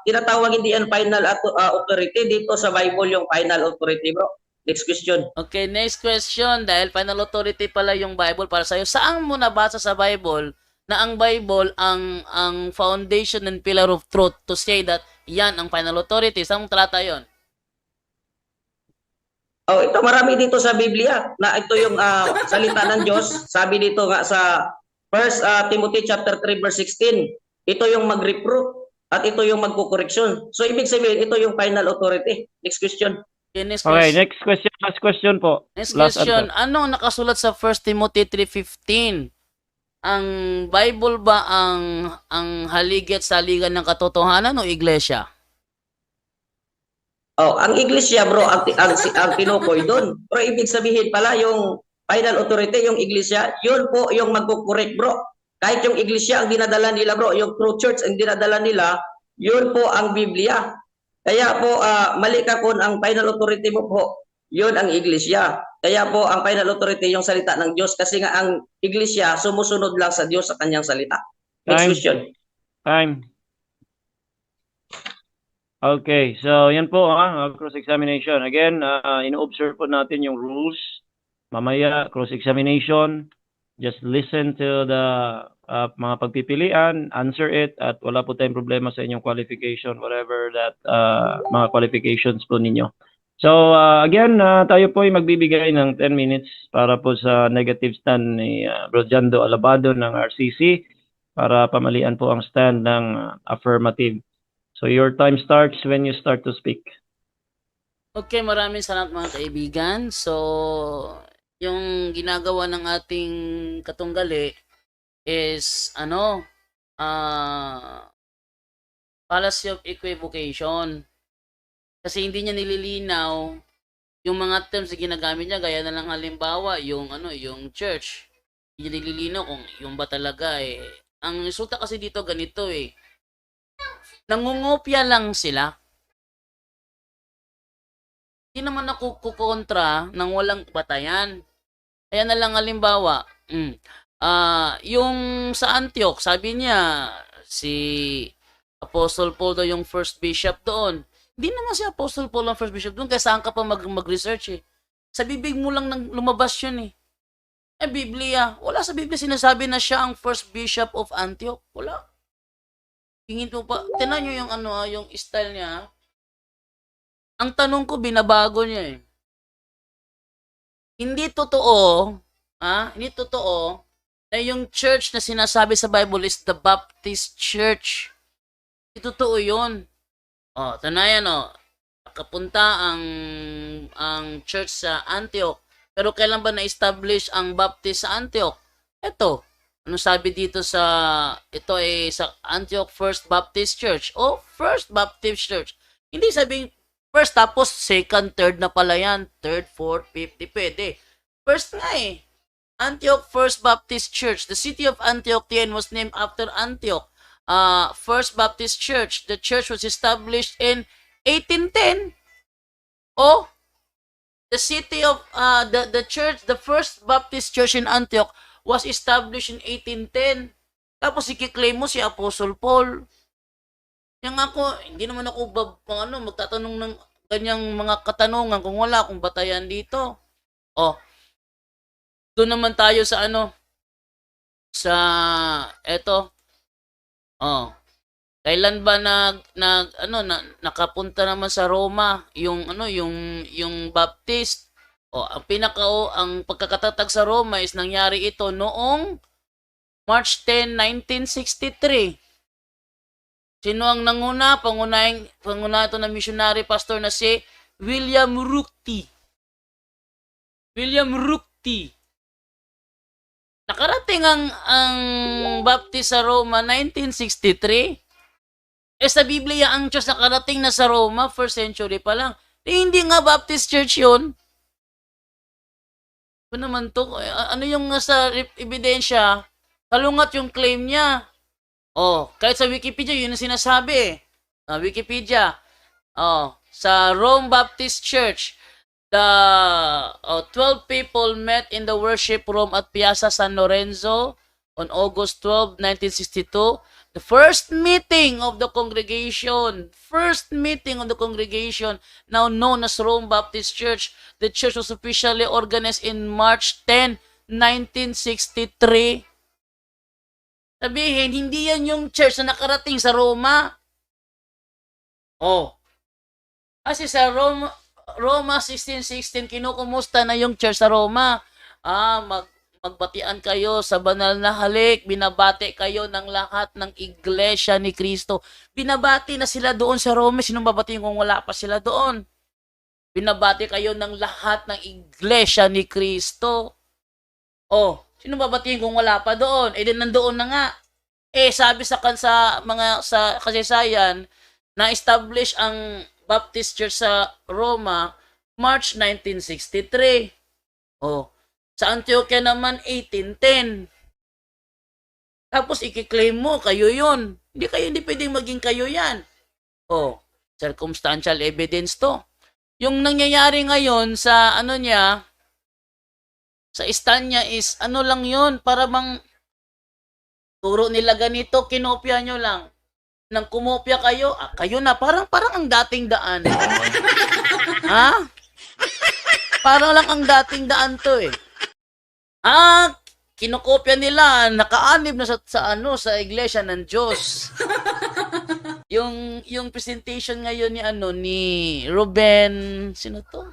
tinatawag hindi yan final authority. Dito sa Bible yung final authority, bro. Next question. Okay, next question. Dahil final authority pala yung Bible para sa'yo, saan mo nabasa sa Bible na ang Bible ang foundation and pillar of truth to say that yan ang final authority? Saan mong talata yun? Ito marami dito sa Biblia na ito yung salita ng Diyos. Sabi dito nga sa 1 Timothy chapter 3 verse 16, ito yung mag-reproof at ito yung magkukoreksyon. So ibig sabihin ito yung final authority. Next question. Okay, next Okay, question. next question. Last question po. Next Last question. answer. Anong nakasulat sa 1 Timothy 3:15? Ang Bible ba ang haligi at saligan ng katotohanan o iglesia? Ang iglesia bro, ang tinukoy doon. Pero ibig sabihin pala yung final authority, yung iglesia, yun po yung magkukorek bro. Kahit yung iglesia ang dinadala nila bro, yung true church ang dinadala nila, yun po ang Biblia. Kaya po, mali ka kung ang final authority mo po, yun ang iglesia. Kaya po, ang final authority yung salita ng Diyos kasi nga ang iglesia sumusunod lang sa Diyos sa kanyang salita. Next Time. question. Time. Okay, so yan po cross-examination. Again, ino-observe po natin yung rules. Mamaya, cross-examination. Just listen to the mga pagpipilian, answer it, at wala po tayong problema sa inyong qualification, whatever that mga qualifications po ninyo. So, again, tayo po ay magbibigay ng 10 minutes para po sa negative stand ni Bro Jando Alabado ng RCC para pamalian po ang stand ng affirmative. So your time starts when you start to speak. Okay, maraming salamat mga kaibigan. So, yung ginagawa ng ating katunggali is fallacy of equivocation. Kasi hindi niya nililinaw yung mga terms na ginagamit niya, gaya na lang halimbawa yung church. Hindi niya nililinaw kung yung ba talaga eh. Ang resulta kasi dito ganito eh. Nangungopia lang sila. Hindi naman ako kukontra ng walang batayan. Kaya na lang halimbawa, yung sa Antioch, sabi niya, si Apostle Paul daw yung first bishop doon. Hindi naman si Apostle Paul ang first bishop doon, kaya saan ka pa mag-research eh. Sa bibig mo lang nang lumabas yun eh. Biblia. Wala sa Biblia sinasabi na siya ang first bishop of Antioch. Wala. Tingin mo pa, tinan nyo yung yung style niya. Ang tanong ko, binabago niya eh. Hindi totoo, hindi totoo na yung church na sinasabi sa Bible is the Baptist Church. Hindi totoo yun. Tanayan nakapunta ang church sa Antioch. Pero kailan ba na-establish ang Baptist sa Antioch? Ito. Ano sabi dito ito ay sa Antioch First Baptist Church o First Baptist Church. Hindi sabing first tapos second, third na pala yan. Third, fourth, fifth, pwede. First nga eh. Antioch First Baptist Church. The city of Antioch then was named after Antioch. First Baptist Church. The church was established in 1810. The city of the church, the First Baptist Church in Antioch was established in 1810. Tapos i-claim mo si Apostle Paul. Yan nga ako, hindi naman ako magtatanong ng ganyang mga katanungan kung wala akong batayan dito. Doon naman tayo sa eto. Kailan ba nakapunta naman sa Roma yung Baptist? Ang pagkakatatag sa Roma is nangyari ito noong March 10, 1963. Sino ang nanguna? Panguna ito na missionary pastor na si William Rukti. William Rukti. Nakarating ang Baptist sa Roma 1963. Sa Biblia ang Diyos nakarating na sa Roma 1st century pa lang. Hindi nga Baptist Church yun. Ano naman to? Ano yung nasa ebidensya? Kalungat yung claim niya. Kahit sa Wikipedia, yun ang sinasabi. Wikipedia. Sa Rome Baptist Church, the 12 people met in the worship room at Piazza San Lorenzo on August 12, 1962. The first meeting of the congregation, now known as Rome Baptist Church. The church was officially organized in March 10, 1963. Sabihin, hindi yan yung church na nakarating sa Roma. Kasi sa Roma 1616, kinukumusta na yung church sa Roma. Magbatian kayo sa banal na halik. Binabati kayo ng lahat ng iglesia ni Kristo. Binabati na sila doon sa Roma. Sinong babatiin kung wala pa sila doon? Binabati kayo ng lahat ng iglesia ni Kristo. Sinong babatiin kung wala pa doon? Nandoon na nga. Sabi sa kasaysayan, na-establish ang Baptist Church sa Roma March 1963. Sa Antioquia naman, 1810. Tapos, i-claim mo, kayo yun. Hindi pwedeng maging kayo yan. Circumstantial evidence to. Yung nangyayari ngayon sa sa stand niya is, lang yun, para bang turo nila ganito, kinopya nyo lang. Nang kumopya kayo, kayo na, parang ang dating daan. Parang lang ang dating daan to eh. Kinokopya nila, nakaanib na sa iglesia ng Diyos. yung presentation ngayon ni Ruben, sino to?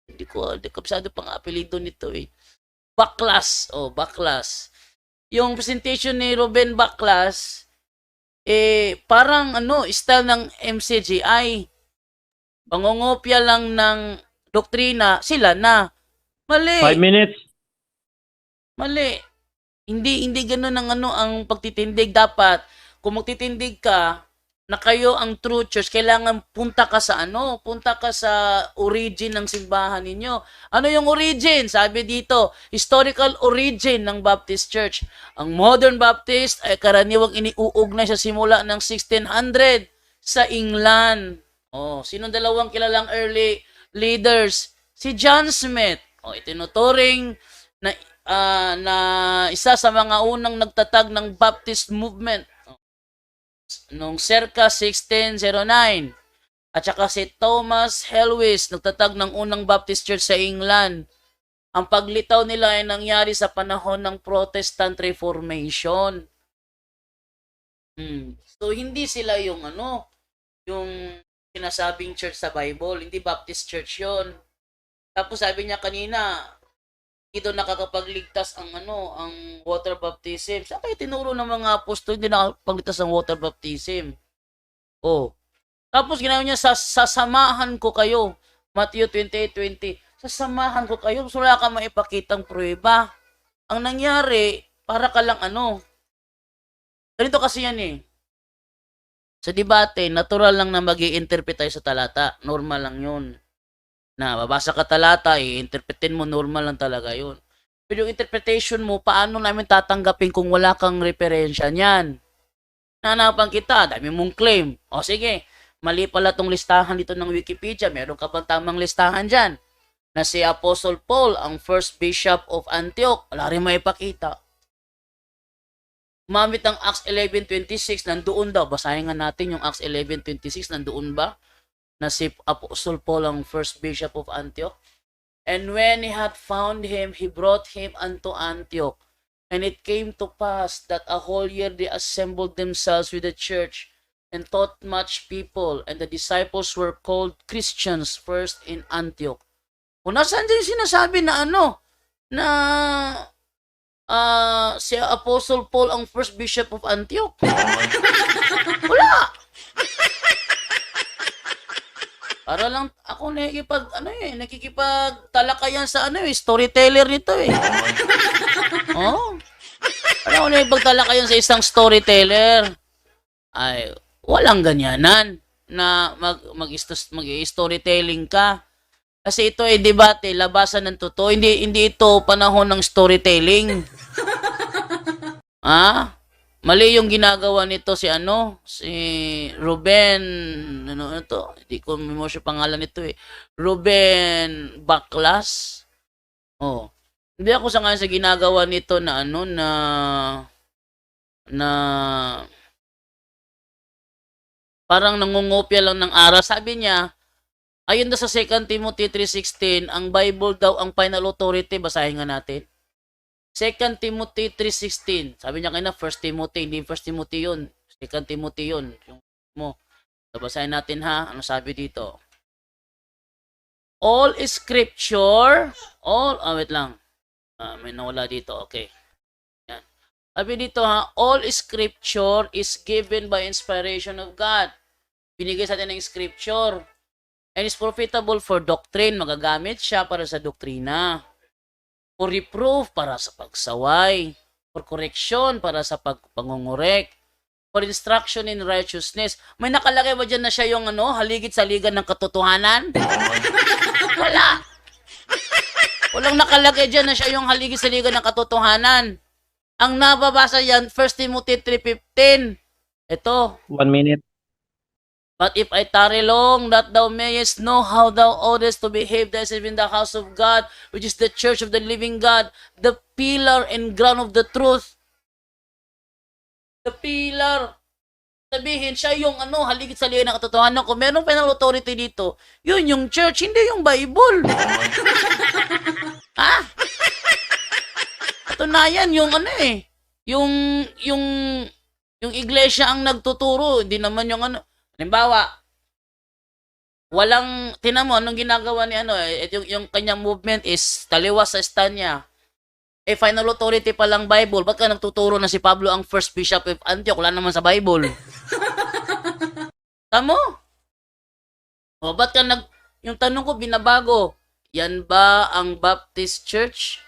Hindi ko kabisado pang apelido nito eh. Baklas. Baklas. Yung presentation ni Ruben Baklas, parang style ng MCGI. Pangongopya lang ng doktrina, sila na. Mali. 5 minutes. Mali. Hindi ganoon ang pagtitindig. Dapat, kung magtitindig ka, na kayo ang true church, kailangan punta ka sa origin ng simbahan ninyo. Ano yung origin? Sabi dito, historical origin ng Baptist Church. Ang modern Baptist ay karaniwang iniuugnay sa simula ng 1600 sa England. Sinong dalawang kilalang early leaders? Si John Smith. Itinuturing na isa sa mga unang nagtatag ng Baptist movement noong circa 1609. At saka si Thomas Helwys, nagtatag ng unang Baptist Church sa England. Ang paglitaw nila ay nangyari sa panahon ng Protestant Reformation. So, hindi sila yung yung sinasabing church sa Bible. Hindi Baptist Church yon. Tapos sabi niya kanina, dito nakakapagligtas ang ang water baptism. Sa kaya tinuro ng mga apostol, hindi nakakapagligtas ang water baptism. Oh. Tapos ginawa niya, sasamahan ko kayo. Matthew 28:20. Sasamahan ko kayo. So, wala ka maipakitang pruweba. Ang nangyari, para ka lang ganito kasi yan eh. Sa debate, natural lang na mag-i-interpret tayo sa talata. Normal lang yun. Na babasa ka talata, i-interpretin mo, normal lang talaga yun. Pero yung interpretation mo, paano namin tatanggapin kung wala kang referensya niyan? Nanapan kita, dami mong claim. O sige, mali pala tong listahan dito ng Wikipedia. Meron ka bang tamang listahan dyan? Na si Apostle Paul, ang first bishop of Antioch. Wala rin maipakita. Gumamit ang Acts 11:26, nandoon daw. Basahin nga natin yung Acts 11:26, nandoon ba? Na si Apostle Paul ang first bishop of Antioch. And when he had found him, he brought him unto Antioch. And it came to pass that a whole year they assembled themselves with the church and taught much people, and the disciples were called Christians first in Antioch. Kung nasaan din sinasabi na na si Apostle Paul ang first bishop of Antioch. Wala. Para lang ako nakikipagtalakayan sa storyteller nito eh. Oh. Para ako nakikipagtalakayan sa isang storyteller. Ay, walang ganyanan na mag-storytelling ka. Kasi ito ay debate, labasan ng totoo. Hindi ito panahon ng storytelling. Mali yung ginagawa nito si Ruben, hindi ko memorya pangalan nito eh. Ruben Baklas. Oh. Hindi ako sa ginagawa nito na na parang nangungopia lang ng aral. Sabi niya, ayon na sa 2 Timothy 3:16, ang Bible daw ang final authority. Basahin nga natin. 2 Timothy 3:16. Sabi niya kanina, 1 Timothy. Hindi 1 Timothy yun. 2 Timothy yun. Yung mo. So, basahin natin ha. Ano sabi dito? All scripture. Wait lang. May nawala dito. Okay. Yan. Sabi dito ha. All scripture is given by inspiration of God. Binigay sa atin ng scripture. And is profitable for doctrine. Magagamit siya para sa doktrina. For reproof, para sa pagsaway. For correction, para sa pangungurek. For instruction in righteousness. May nakalagay ba dyan na siya yung haligid sa ligan ng katotohanan? Wala. Walang nakalagay dyan na siya yung haligid sa ligan ng katotohanan. Ang nababasa yan, 1 Timothy 3:15. Ito. 1 minute. But if I tarry long, that thou mayest know how thou oughtest to behave thyself in the house of God, which is the church of the living God, the pillar and ground of the truth. The pillar. Sabihin, siya yung haligid sa ligan ng katotohanan. Kung merong final authority dito, yun yung church, hindi yung Bible. Ha? Katunayan, yung yung iglesia ang nagtuturo, hindi naman yung halimbawa, tinan mo, anong ginagawa ni yung kanyang movement is taliwas sa stand niya. Final authority pa lang Bible. Ba't ka nagtuturo na si Pablo ang first bishop of Antioch? Wala naman sa Bible. Tamo? O, ba't ka yung tanong ko, binabago. Yan ba ang Baptist Church?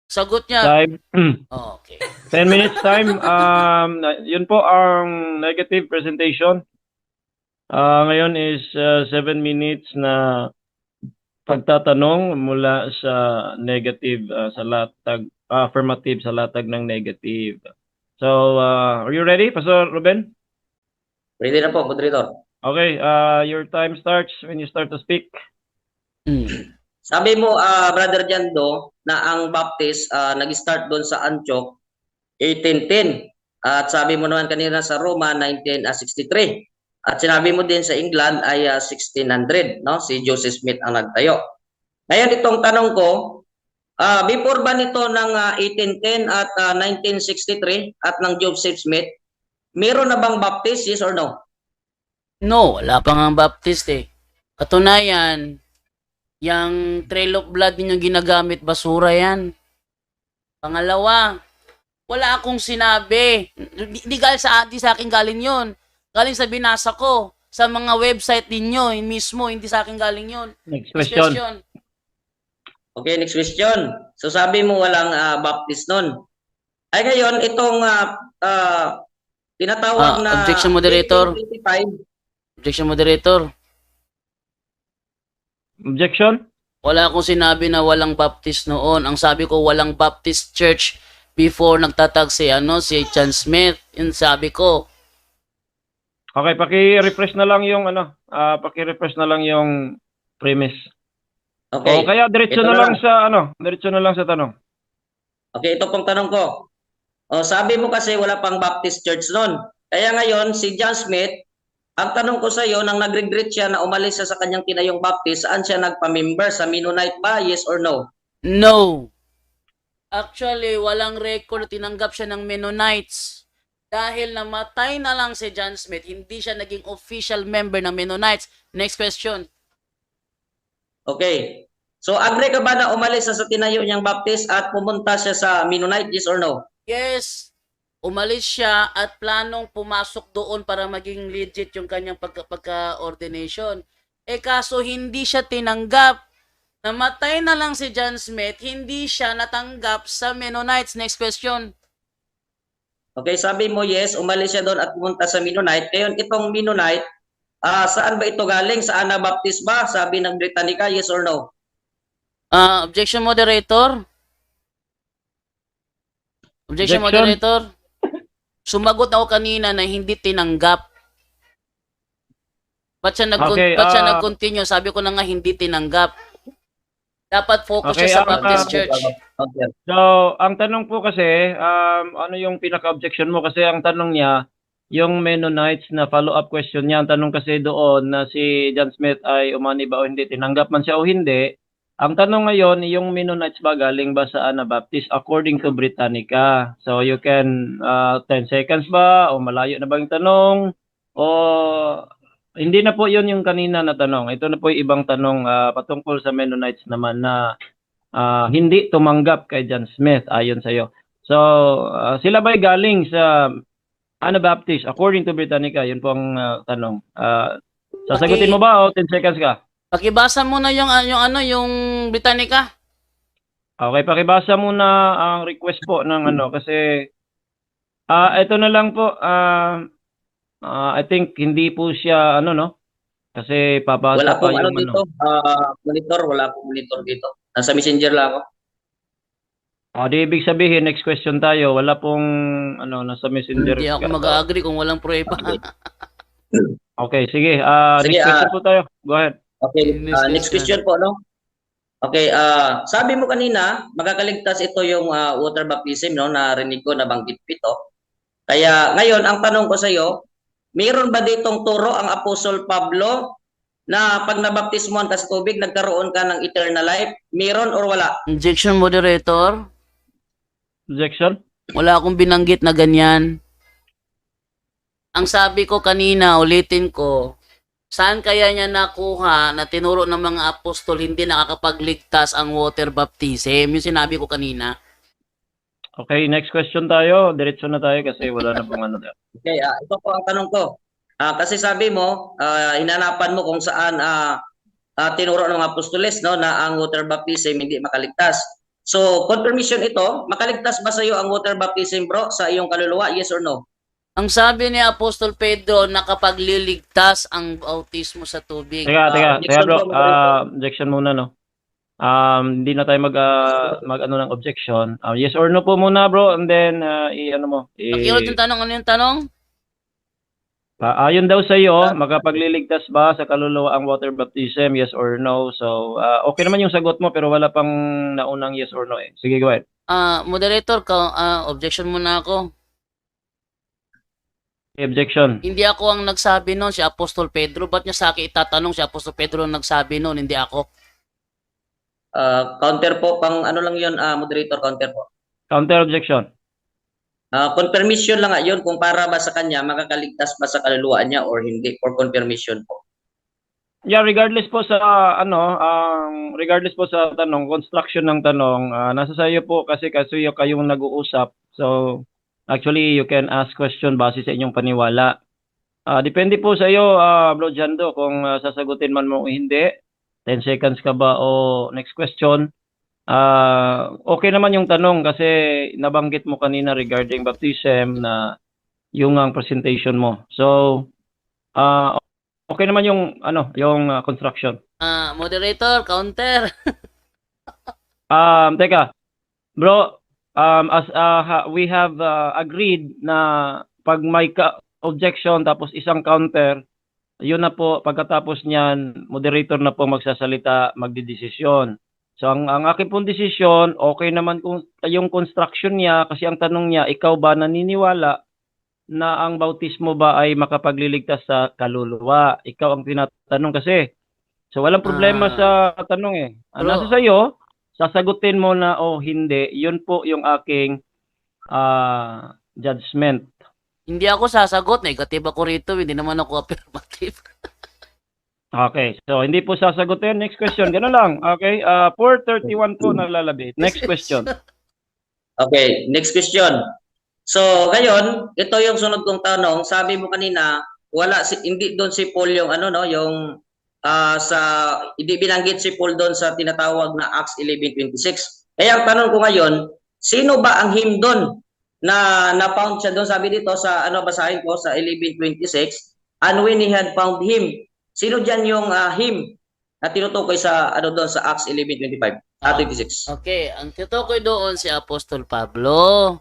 Sagot niya. Time. Okay. 10 minutes time. Yun po ang negative presentation. Ngayon is 7 minutes na pagtatanong mula sa negative sa latag, affirmative sa latag ng negative. So, are you ready, Pastor Ruben? Ready na po, moderator. Okay, your time starts when you start to speak. Sabi mo, Brother Jando, na ang Baptist nag-start doon sa Antioch 1810. At sabi mo naman kanina sa Roma 1963. At sinabi mo din sa England ay 1600, no? Si Joseph Smith ang nagtayo. Ngayon itong tanong ko, before ba nito ng 1810 at 1963 at ng Joseph Smith, meron na bang baptist, yes or no? No, wala pa nga ang Baptist eh. Katunayan, yung trail of blood ninyong ginagamit, basura yan. Pangalawa, wala akong sinabi. Di sa akin galing yon. Galing sa binasa ko. Sa mga website ninyo, mismo, hindi sa akin galing yon. Next question. Okay, next question. So sabi mo walang baptist nun. Ay ngayon, itong tinatawag na Objection, moderator. 1825, Objection, moderator. Objection? Wala akong sinabi na walang Baptist noon. Ang sabi ko, walang Baptist church before nagtatag si John Smith. Yun sabi ko. Okay, paki-refresh na lang yung premise. Okay. O kaya diretso Ito na na lang sa diretso na lang sa tanong. Okay, ito pong tanong ko. Sabi mo kasi wala pang Baptist church noon. Kaya ngayon, si John Smith, ang tanong ko sa iyo, nang nag-regret siya na umalis siya sa kanyang tinayong Baptist, saan siya nagpa-member? Sa Mennonite ba? Yes or no? No. Actually, walang record na tinanggap siya ng Mennonites. Dahil namatay na lang si John Smith, hindi siya naging official member ng Mennonites. Next question. Okay. So, agree ka ba na umalis siya sa tinayo niyang Baptist at pumunta siya sa Mennonite? Yes or no? Yes. Umalis siya at planong pumasok doon para maging legit yung kanyang pagka-ordination. Kaso hindi siya tinanggap. Namatay na lang si John Smith, hindi siya natanggap sa Mennonites. Next question. Okay, sabi mo yes, umalis siya doon at pumunta sa Mennonite. Ngayon, itong Mennonite, saan ba ito galing? Sa Anabaptist ba? Sabi ng Britannica, yes or no? Objection, moderator. Objection, Objection. moderator. Sumagot ako kanina na hindi tinanggap. Ba't siya nag-continue? Sabi ko na nga hindi tinanggap. Dapat focus Okay, siya sa Baptist Church. Okay. So, ang tanong po kasi, ano yung pinaka-objection mo? Kasi ang tanong niya, yung Mennonites na follow-up question niya, ang tanong kasi doon na si John Smith ay umani ba o hindi, tinanggap man siya o hindi. Ang tanong ngayon, yung Mennonites ba galing ba sa Anabaptist according to Britannica? So, you can 10 seconds ba o malayo na ba yung tanong? O hindi na po yun yung kanina na tanong. Ito na po yung ibang tanong patungkol sa Mennonites naman na hindi tumanggap kay John Smith ayon sa iyo. So, sila ba'y galing sa Anabaptist according to Britannica? Yun po ang tanong. Sasagutin mo ba o 10 seconds ka? Pakibasa mo na yung Britannica. Okay, pakibasa muna ang request po ng kasi ito na lang po I think hindi po siya kasi pabasa Wala pa pong yung dito, monitor, wala pong monitor dito. Nasa messenger lang ako. Di ibig sabihin next question tayo. Wala pong nasa messenger. Hindi ako mag-agree kung walang prueba. Okay, sige. Sige, Next question po tayo. Go ahead. Okay, next question po, no? Okay, sabi mo kanina, makakaligtas ito yung water baptism, no? Narinig ko, nabanggit ko ito. Kaya ngayon, ang tanong ko sa iyo, mayroon ba ditong turo ang Apostol Pablo na pag nabaptismohan ka sa tubig, nagkaroon ka ng eternal life? Mayroon or wala? Objection, moderator. Objection? Wala akong binanggit na ganyan. Ang sabi ko kanina, ulitin ko, saan kaya niya nakuha na tinuro ng mga apostol hindi nakakapagligtas ang water baptism? Yung sinabi ko kanina. Okay, next question tayo. Diretso na tayo kasi wala na pong Okay, ito po ang tanong ko. Kasi sabi mo, hinanapan mo kung saan tinuro ng mga apostoles, no, na ang water baptism hindi makaligtas. So, confirmation ito, makaligtas ba sa iyo ang water baptism, bro, sa iyong kaluluwa? Yes or no? Ang sabi ni Apostol Pedro na kapag liligtas ang bautismo sa tubig. Teka bro. objection Objection muna, no? Hindi na tayo mag ng objection. Yes or no po muna, bro, and then Pakiulit yung tanong, ano yung tanong? Ayon daw sa iyo, makapagliligtas ba sa kaluluwa ang water baptism? Yes or no? So, okay naman yung sagot mo pero wala pang naunang yes or no eh. Sige, go ahead. Moderator, objection muna ako. Objection. Hindi ako ang nagsabi noon, si Apostol Pedro. Ba't niya sa akin itatanong si Apostol Pedro ang nagsabi noon, hindi ako? Counter po, pang ano lang yun, moderator, counter po. Counter objection. Confirmation lang nga yun kung para ba sa kanya, makakaligtas ba sa kaluluwa niya or hindi, for confirmation po. Yeah, regardless po sa regardless po sa tanong, construction ng tanong, nasa sa iyo po kasi kayong nag-uusap. So, actually, you can ask question base sa inyong paniwala. Depende po sa iyo, Bro Jando, kung sasagutin man mo o hindi. 10 seconds ka ba o next question? Okay naman yung tanong kasi nabanggit mo kanina regarding baptism na yung ang presentation mo. So, okay naman yung construction. Moderator, counter. Teka. Bro, we have agreed na pag may objection tapos isang counter, yun na po, pagkatapos niyan, moderator na po magsasalita, magdidesisyon. So, ang aking pong desisyon, okay naman kung yung construction niya, kasi ang tanong niya, ikaw ba naniniwala na ang bautismo ba ay makapagliligtas sa kaluluwa? Ikaw ang tinatanong kasi. So, walang problema sa tanong eh. Nasa sa'yo, sasagutin mo na o hindi, yun po yung aking judgment. Hindi ako sasagot, negative ako rito, hindi naman ako affirmative. Okay, so hindi po sasagutin. Next question, gano'n lang. Okay, 431 po naglalabit. Next question. Okay, next question. So, ngayon, ito yung sunod kong tanong. Sabi mo kanina, hindi doon si Paul yung yung hindi binanggit si Paul doon sa tinatawag na Acts 11:26. Kaya ang tanong ko ngayon, sino ba ang him doon na na-found siya doon? Sabi dito sa basahin ko sa 11:26, and when he had found him, sino diyan yung him na tinutukoy sa doon sa Acts 11:25 at 26? Okay, ang tinutukoy doon si Apostol Pablo.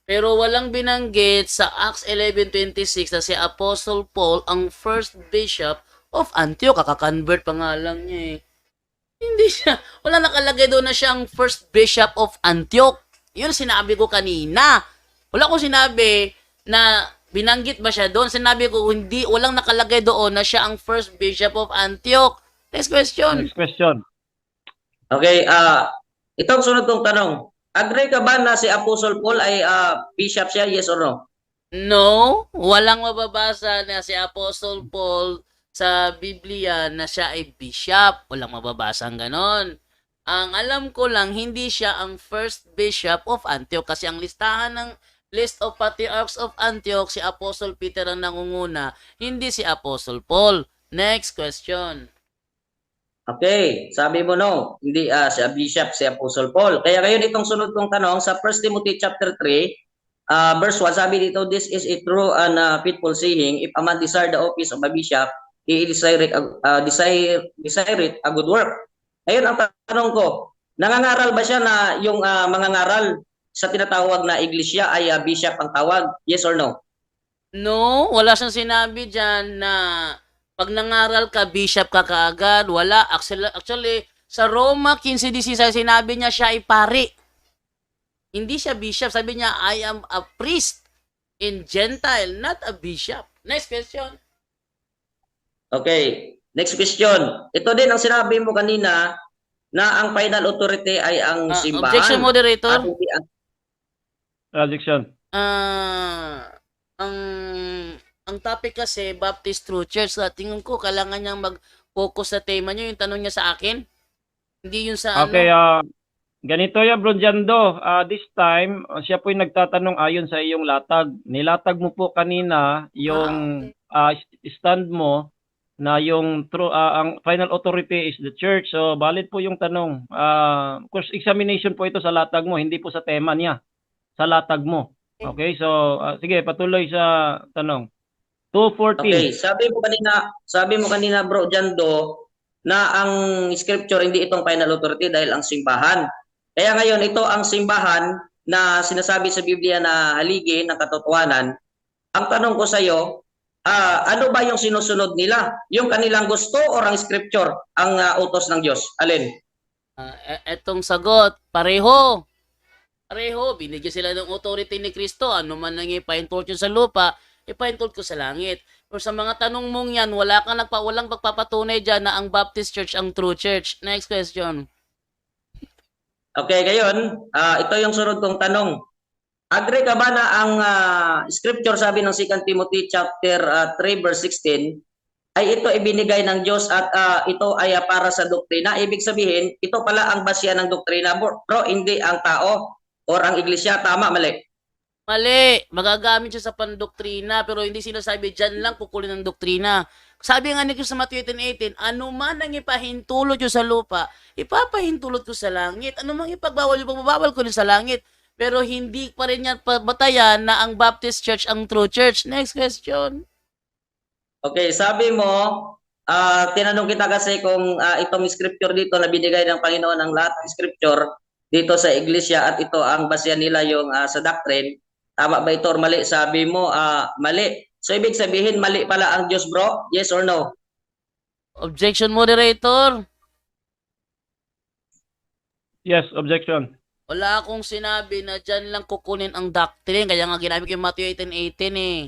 Pero walang binanggit sa Acts 11:26 na si Apostle Paul ang first bishop of Antioch. Kaka-convert pa nga lang niya eh. Hindi siya, wala nakalagay doon na siya ang first bishop of Antioch. Yun sinabi ko kanina. Wala akong sinabi na binanggit ba siya doon. Sinabi ko hindi, walang nakalagay doon na siya ang first bishop of Antioch. Next question. Next question. Okay, ito ang sunod kong tanong. Agree ka ba na si Apostle Paul ay bishop siya, yes or no? No, walang mababasa na si Apostle Paul sa Biblia na siya ay bishop. Walang mababasa ang ganon. Ang alam ko lang, hindi siya ang first bishop of Antioch kasi ang listahan ng list of patriarchs of Antioch, si Apostle Peter ang nangunguna, hindi si Apostle Paul. Next question. Okay, sabi mo no, hindi si bishop, si Apostle Paul. Kaya ngayon itong sunod kong tanong sa 1 Timothy chapter 3, verse 1, sabi dito, this is a true and faithful saying, if a man desire the office of a bishop, he desire it a good work. Ngayon ang tanong ko, nangangaral ba siya na yung mangangaral sa tinatawag na iglesia ay bishop ang tawag? Yes or no? No, wala siyang sinabi dyan na pag nangaral ka, bishop ka kaagad. Wala. Actually, sa Roma 15:16 sinabi niya siya ay pari. Hindi siya bishop. Sabi niya, I am a priest in Gentile, not a bishop. Next question. Okay, next question. Ito din ang sinabi mo kanina na ang final authority ay ang simbahan. Objection, moderator. At hindi ang Objection. Ang topic kasi Baptist True Church. So, tingin ko kailangan niyang mag-focus sa tema niyo. Yung tanong niya sa akin. Hindi yung sa Okay, ganito yan, Bro Jando. This time, siya po yung nagtatanong ayon sa iyong latag. Nilatag mo po kanina yung stand mo na yung ang final authority is the church. So, valid po yung tanong. Course examination po ito sa latag mo, hindi po sa tema niya. Sa latag mo. Okay, so sige, patuloy sa tanong. 2:14. Okay, sabi mo kanina Bro Jando na ang scripture hindi itong final authority dahil ang simbahan. Kaya ngayon ito ang simbahan na sinasabi sa Biblia na haligi ng katotohanan. Ang tanong ko sa iyo, ano ba yung sinusunod nila? Yung kanilang gusto o ang scripture ang utos ng Diyos? Alin? Etong sagot, pareho. Pareho, binigyan sila ng authority ni Kristo. Ano man nang ipa-enforce sa lupa, ipahintulot ko sa langit. Pero sa mga tanong mong yan, walang pagpapatunay dyan na ang Baptist Church ang true church. Next question. Okay, ngayon, ito yung sunod kong tanong. Agree ka ba na ang scripture sabi ng 2 Timothy chapter 3 verse 16 ay ito ibinigay ng Diyos at ito ay para sa doktrina? Ibig sabihin, ito pala ang basya ng doktrina, bro, hindi ang tao or ang iglesia. Tama, mali? Mali. Magagamit siya sa pandoktrina pero hindi sinasabi dyan lang kukulin ng doktrina. Sabi nga ni Cristo sa Matthew 18:18, ano man ang ipahintulot nyo sa lupa, ipapahintulot ko sa langit. Ano man ipagbawal ko rin sa langit. Pero hindi pa rin yan batayan na ang Baptist Church ang true church. Next question. Okay, sabi mo, tinanong kita kasi kung itong scripture dito na binigay ng Panginoon ang lahat ng scripture dito sa iglesia at ito ang basya nila yung sa doctrine. Tama ba ito or mali? Sabi mo, mali. So, ibig sabihin, mali pala ang Diyos, bro? Yes or no? Objection, moderator. Yes, objection. Wala akong sinabi na dyan lang kukunin ang doctrine. Kaya nga ginamit ko yung Matthew 18:18 eh.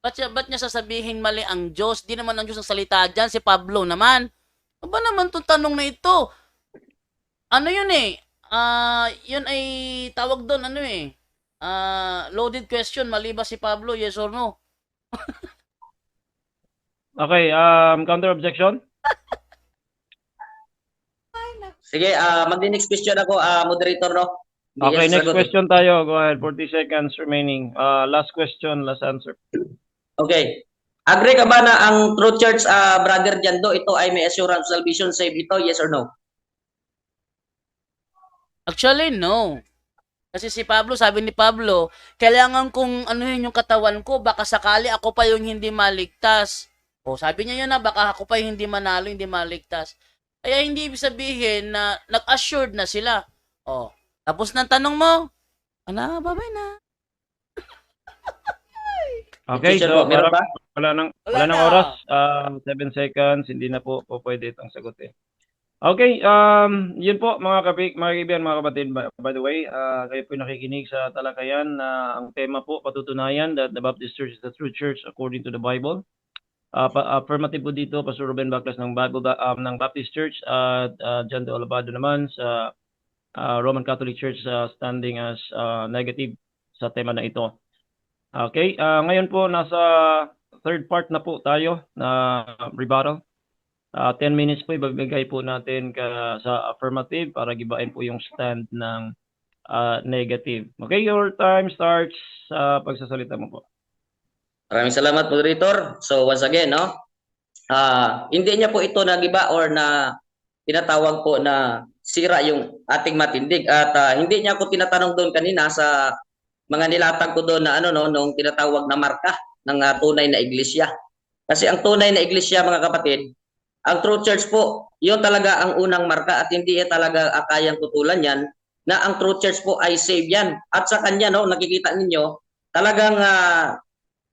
Ba't niya sasabihin mali ang Diyos? Di naman ang Diyos ang salita dyan. Si Pablo naman. Ano ba naman itong tanong na ito? Ano yun eh? Yun ay tawag doon ano eh? Loaded question. Mali ba si Pablo? Yes or no? Okay, counter objection. Sige, magdi-next question ako, moderator, no? Okay, Yes, next sagot. question tayo. Go ahead. 40 seconds remaining. Last question, last answer. Okay. Agree ka ba na ang true church, brother Jando, ito ay may assurance salvation save ito? Yes or no? Actually, no. Kasi si Pablo, sabi ni Pablo, kailangan kong ano yun yung katawan ko, baka sakali ako pa yung hindi maligtas. O sabi niya yun na, baka ako pa yung hindi manalo, hindi maligtas. Kaya hindi ibig sabihin na nag-assured na sila. O, tapos ng tanong mo, bye-bye na. Okay, Teacher so po, meron parang pa? wala Wala nang na. oras. 7 seconds, hindi na po pwede itong sagutin. Okay, yun po mga kaibigan, mga kapatid. By the way, kayo po nakikinig sa talakayan na ang tema po, patutunayan that the Baptist Church is the true church according to the Bible. Affirmative po dito, Pastor Ruben Baclas ng ng Baptist Church at John de Olabado naman sa Roman Catholic Church standing as negative sa tema na ito. Okay, ngayon po nasa third part na po tayo na rebuttal. 10 minutes po ibibigay po natin sa affirmative para gibain po yung stand ng negative. Okay, your time starts sa pagsasalita mo po. Maraming salamat, moderator. So, once again, no? Hindi niya po ito nagiba or na tinatawag po na sira yung ating matindig. At hindi niya ako tinatanong doon kanina sa mga nilatag ko doon na nung tinatawag na marka ng tunay na iglesia. Kasi ang tunay na iglesia, mga kapatid, ang true church po, yun talaga ang unang marka at hindi talaga kayang tutulan yan na ang true church po ay save yan. At sa kanya, no, nakikita ninyo, talagang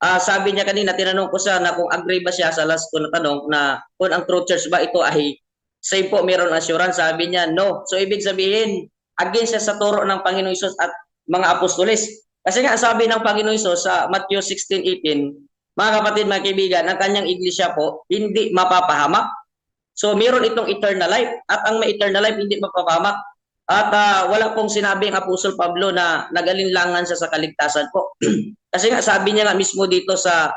sabi niya kanina, tinanong ko siya na kung agree ba siya sa last ko na tanong na kung ang true church ba ito ay save po, meron assurance. Sabi niya, no. So, ibig sabihin, against siya sa turo ng Panginoong Hesus at mga apostolis. Kasi nga, sabi ng Panginoong Hesus sa Matthew 16:18, mga kapatid, mga kaibigan, ang kanyang iglesia po, hindi mapapahamak. So, meron itong eternal life. At ang may eternal life, hindi mapapahamak. At wala pong sinabi ang Apostol Pablo na nagalinlangan siya sa kaligtasan po. Kasi nga, sabi niya nga mismo dito sa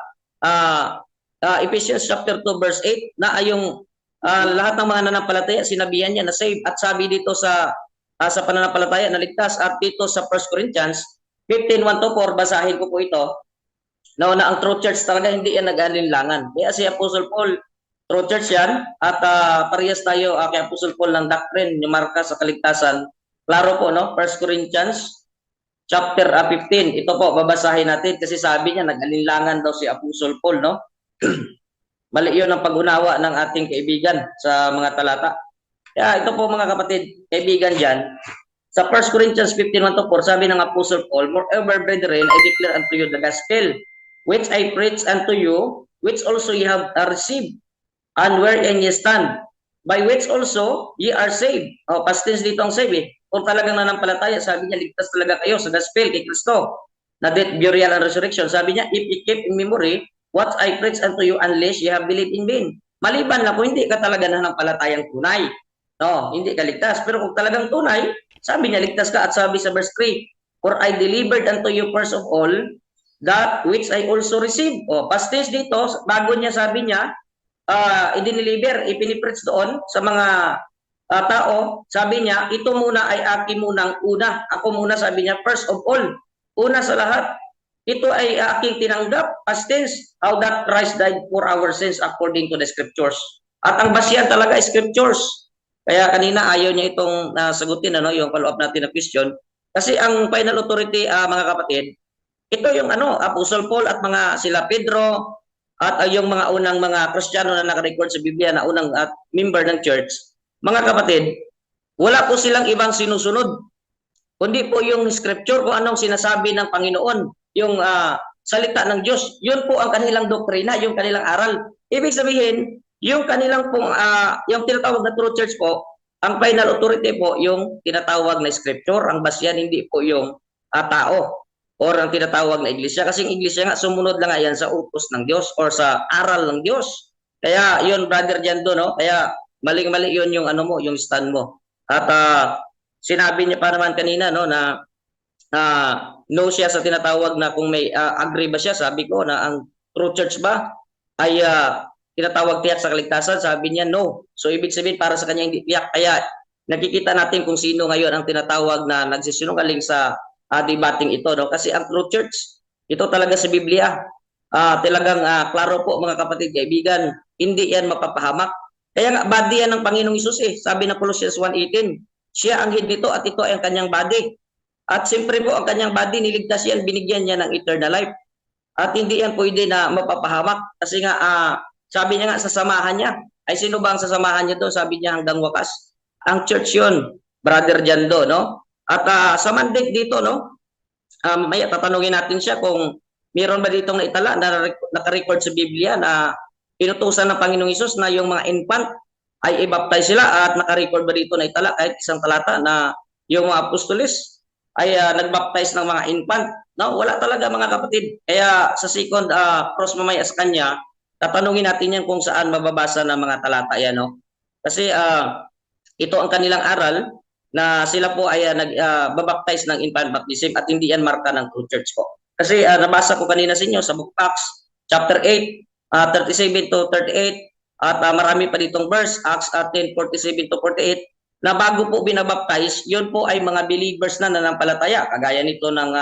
Ephesians chapter 2 verse 8 na yung lahat ng mga nanampalataya, sinabihan niya na save. At sabi dito sa pananampalataya na ligtas. At dito sa 1 Corinthians 15:1-4, basahin ko po ito. Na ang true church talaga hindi yan nag-alinlangan. Kaya si Apostle Paul, true church yan. At parehas tayo kay Apostle Paul ng doctrine, yung marka sa kaligtasan. Klaro po, no? 1 Corinthians chapter 15. Ito po, babasahin natin kasi sabi niya, nag-alinlangan daw si Apostle Paul, no? Mali yun ang pag-unawa ng ating kaibigan sa mga talata. Kaya ito po mga kapatid, kaibigan dyan, sa 1 Corinthians 15:1-4, sabi ng Apostle Paul, moreover, brethren, I declare unto you the gospel, which I preach unto you, which also ye have received, and wherein ye stand, by which also ye are saved. Past tense dito ang save eh. Kung talagang nanampalataya, sabi niya, ligtas talaga kayo sa gospel kay Kristo. na death, burial, and resurrection. Sabi niya, if you keep in memory what I preach unto you unless you have believed in vain. Maliban na kung hindi ka talaga nanampalatayang tunay. No, hindi ka ligtas. Pero kung talagang tunay, sabi niya, ligtas ka. At sabi sa verse 3, for I delivered unto you first of all that which I also received. O, past tense dito, bago niya sabi niya, i-deliver, ipinipreach doon sa mga tao, sabi niya, ito muna ay akin munang una. Ako muna, sabi niya, first of all. Una sa lahat, ito ay aking tinanggap, past tense, how that Christ died for our sins according to the scriptures. At ang basihan talaga ay scriptures. Kaya kanina ayaw niya itong sagutin, yung follow-up natin na question. Kasi ang final authority, mga kapatid, ito yung Apostle Paul at mga sila Pedro at yung mga unang mga Kristiyano na nakarecord sa Biblia na unang member ng church. Mga kapatid, wala po silang ibang sinusunod. Kundi po yung scripture kung anong sinasabi ng Panginoon, yung salita ng Diyos. Yun po ang kanilang doktrina, yung kanilang aral. Ibig sabihin, yung kanilang pong, yung tinatawag na true church po, ang final authority po, yung tinatawag na scripture, ang basyan, hindi po yung tao or ang tinatawag na iglesia. Kasi ang iglesia nga, sumunod lang nga yan sa utos ng Diyos or sa aral ng Diyos. Kaya yun, Brother Jando, no? Kaya maling-mali yun yung yung stand mo. At sinabi niya pa naman kanina, no, na no siya sa tinatawag na kung may agree ba siya, sabi ko na ang true church ba ay tinatawag tiyak sa kaligtasan, sabi niya no. So ibig sabihin para sa kanya hindi tiyak. Kaya nakikita natin kung sino ngayon ang tinatawag na nagsisinungaling sa debating ito, no? Kasi ang true church, ito talaga sa Biblia, talagang klaro po mga kapatid, kaibigan, hindi yan mapapahamak. Kaya nga, body yan ng Panginoong Isus Sabi ng Colossians 1:18, siya ang head nito at ito ay ang kanyang body. At siyempre po, ang kanyang body, niligtas yan, binigyan niya ng eternal life. At hindi yan pwede na mapapahamak. Kasi nga, sabi niya nga sa samahan niya, ay sino ba ang sasamahan niya doon? Sabi niya hanggang wakas. Ang church yun, Brother Jando, no? At sa mandate dito, no? May tatanungin natin siya kung mayroon ba ditong naitala na naka-record sa Biblia na inutusan ng Panginoong Hesus na yung mga infant ay i-baptize sila at naka-record ba dito na itala kahit isang talata na yung mga apostolis ay nag-baptize ng mga infant. No, wala talaga mga kapatid. Kaya sa second cross mamaya sa kanya, tatanungin natin yan kung saan mababasa ng mga talata yan, no? Kasi ito ang kanilang aral na sila po ay nag-baptize ng infant baptism at hindi yan marka ng true church po. Kasi nabasa ko kanina sa inyo sa book Acts chapter 8 37 to 38 at marami pa ditong verse Acts 10:47 to 48 na bago po binabaptize, yun po ay mga believers na nanampalataya. Kagaya nito ng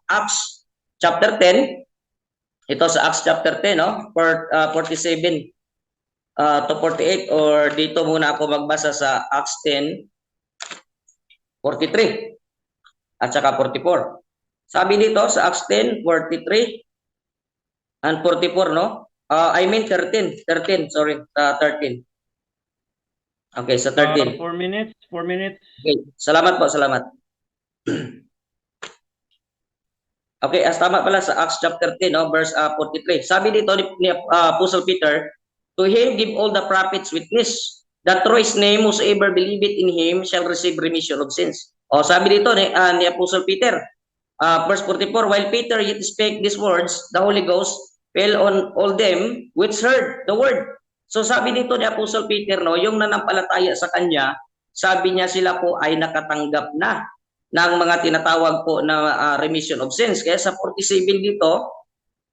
Acts chapter 10. Ito sa Acts chapter 10, no? 47 to 48 or dito muna ako magbasa sa Acts 10:43 at saka 44. Sabi dito sa Acts 10:43 and 44, no? I mean 13, sorry, 13. Okay, sa 13. 4 minutes, 4 minutes. Okay, salamat po, salamat. Okay, tama pala sa Acts chapter 10, no, verse 43. Sabi dito ni Apostle Peter, to him give all the prophets witness that through his name whosoever believeth in him shall receive remission of sins. O sabi dito ni Apostle Peter, verse 44, while Peter yet spake these words, the Holy Ghost fell on all them which heard the word. So sabi dito ni Apostle Peter, no, yung nanampalataya sa kanya, sabi niya sila po ay nakatanggap na ng mga tinatawag po na remission of sins. Kaya sa 47 dito,